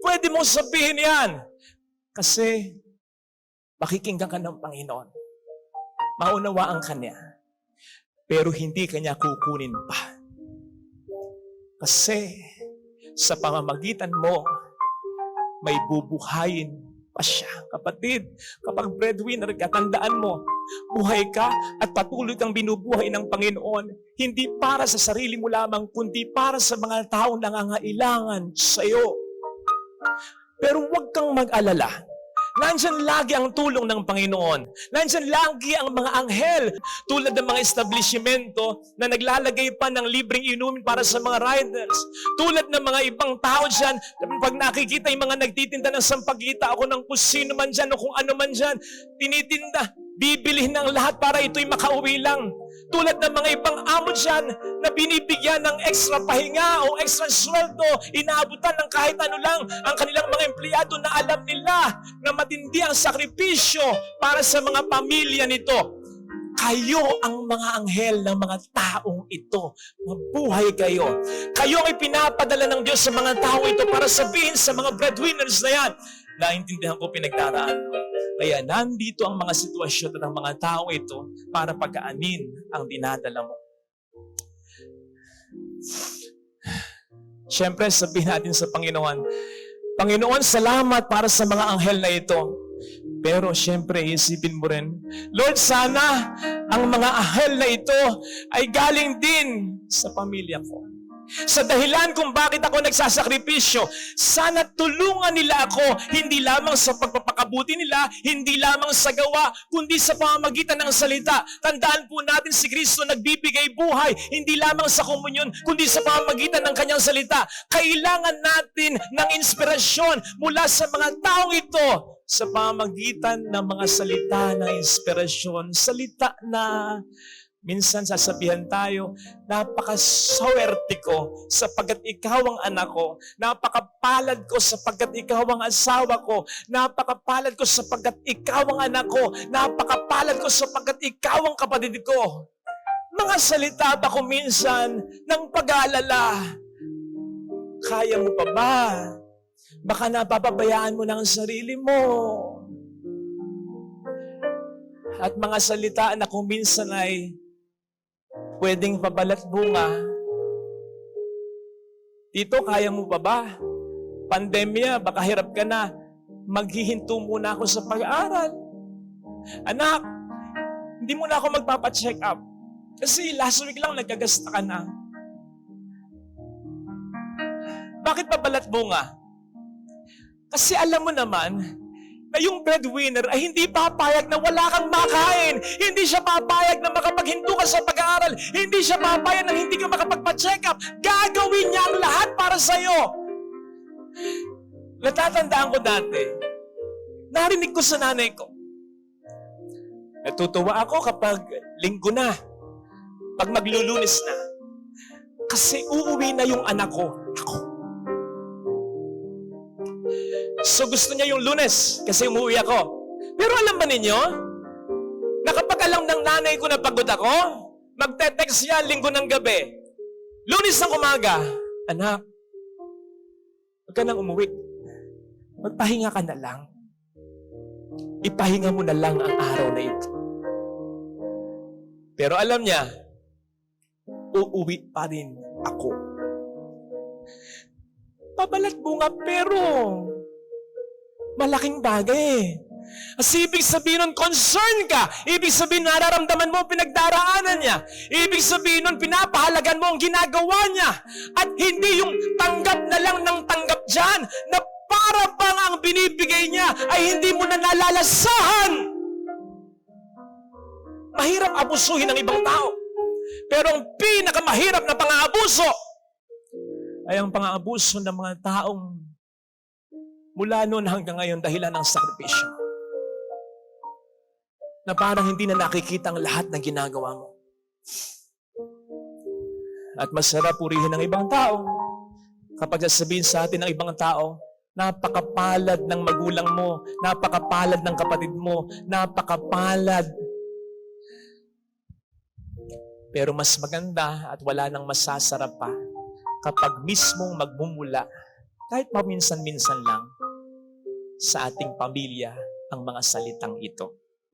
S1: Pwede mong sabihin yan. Kasi makikinggan ka ng Panginoon. Maunawaan ka niya. Pero hindi kanya kukunin pa. Kasi sa pamamagitan mo, may bubuhayin pa siya. Kapatid, kapag breadwinner ka, tandaan mo, buhay ka at patuloy kang binubuhay ng Panginoon, hindi para sa sarili mo lamang, kundi para sa mga taong nangangailangan sa iyo. Pero huwag kang mag-alala. Nandyan lagi ang tulong ng Panginoon. Nandyan lagi ang mga anghel tulad ng mga establishmento na naglalagay pa ng libreng inumin para sa mga riders. Tulad ng mga ibang tao dyan, pag nakikita yung mga nagtitinda ng sampagita ako ng kung sino man dyan o kung ano man dyan, tinitinda, bibilihin ng lahat para ito'y makauwi lang. Tulad ng mga ibang amo dyan na binibigyan ng extra pahinga o extra sweldo, inaabutan ng kahit ano lang ang kanilang mga empleyado na alam nila na matindi ang sakripisyo para sa mga pamilya nito. Kayo ang mga anghel ng mga taong ito. Mabuhay kayo. Kayo ang ipinapadala ng Diyos sa mga taong ito para sabihin sa mga breadwinners na yan, naintindihan ko pinagdaraan mo. Kaya nandito ang mga sitwasyon ng mga tao ito para pagkaanin ang dinadala mo. Siyempre, sabihin natin sa Panginoon, Panginoon, salamat para sa mga anghel na ito. Pero siyempre, isipin mo rin, Lord, sana ang mga anghel na ito ay galing din sa pamilya ko. Sa dahilan kung bakit ako nagsasakripisyo, sana tulungan nila ako, hindi lamang sa pagpapakabuti nila, hindi lamang sa gawa, kundi sa pamamagitan ng salita. Tandaan po natin si Kristo nagbibigay buhay, hindi lamang sa komunyon, kundi sa pamamagitan ng kanyang salita. Kailangan natin ng inspirasyon mula sa mga taong ito sa pamamagitan ng mga salita ng inspirasyon. Salita na minsan sasabihan tayo, napakaswerte ko sapagkat ikaw ang anak ko. Napakapalad ko sapagkat ikaw ang asawa ko. Napakapalad ko sapagkat ikaw ang anak ko. Napakapalad ko sapagkat ikaw ang kapatid ko. Mga salita ba ko minsan ng pag-aalala? Kaya mo pa ba? Baka napapabayaan mo na ang sarili mo. At mga salita na kung minsan ay pwedeng pabalat bunga. Tito, kaya mo pa ba? Pandemya, baka hirap ka na. Maghihinto muna ako sa pag-aaral. Anak, hindi mo na ako magpapacheck up. Kasi last week lang nagkagasta ka na. Bakit pa balat bunga? Kasi alam mo naman na yung breadwinner ay hindi papayag na wala kang makain. Hindi siya papayag na makapaghinto ka sa pag-aaral. Hindi siya papayag na hindi ka makapagpa-check up. Gagawin niya ang lahat para sa'yo. Natatandaan ko dati, narinig ko sa nanay ko. Natutuwa ako kapag linggo na, pag maglulunis na. Kasi uuwi na yung anak ko. Ako. So gusto niya yung Lunes kasi umuwi ako. Pero alam ba ninyo, na kapag alam ng nanay ko na pagod ako, magte-text siya linggo ng gabi. Lunes ng umaga, anak, huwag ka nang umuwi. Magpahinga ka na lang. Ipahinga mo na lang ang araw na ito. Pero alam niya, uuwi pa rin ako. Pabalat bunga pero malaking bagay. Kasi ibig sabihin nun, concern ka. Ibig sabihin, nararamdaman mo ang pinagdaraanan niya. Ibig sabihin nun, pinapahalagan mo ang ginagawa niya. At hindi yung tanggap na lang ng tanggap dyan, na para bang ang binibigay niya ay hindi mo na nalalasahan. Mahirap abusuhin ng ibang tao. Pero ang pinakamahirap na pang-aabuso ay ang pang-aabuso ng mga taong mula noon hanggang ngayon dahilan ng sakripisyo. Na parang hindi na nakikita ang lahat ng ginagawa mo. At masarap purihin ng ibang tao kapag sasabihin sa atin ng ibang tao, napakapalad ng magulang mo, napakapalad ng kapatid mo, napakapalad. Pero mas maganda at wala nang masasarap pa kapag mismong magmumula, kahit paminsan-minsan lang, sa ating pamilya ang mga salitang ito.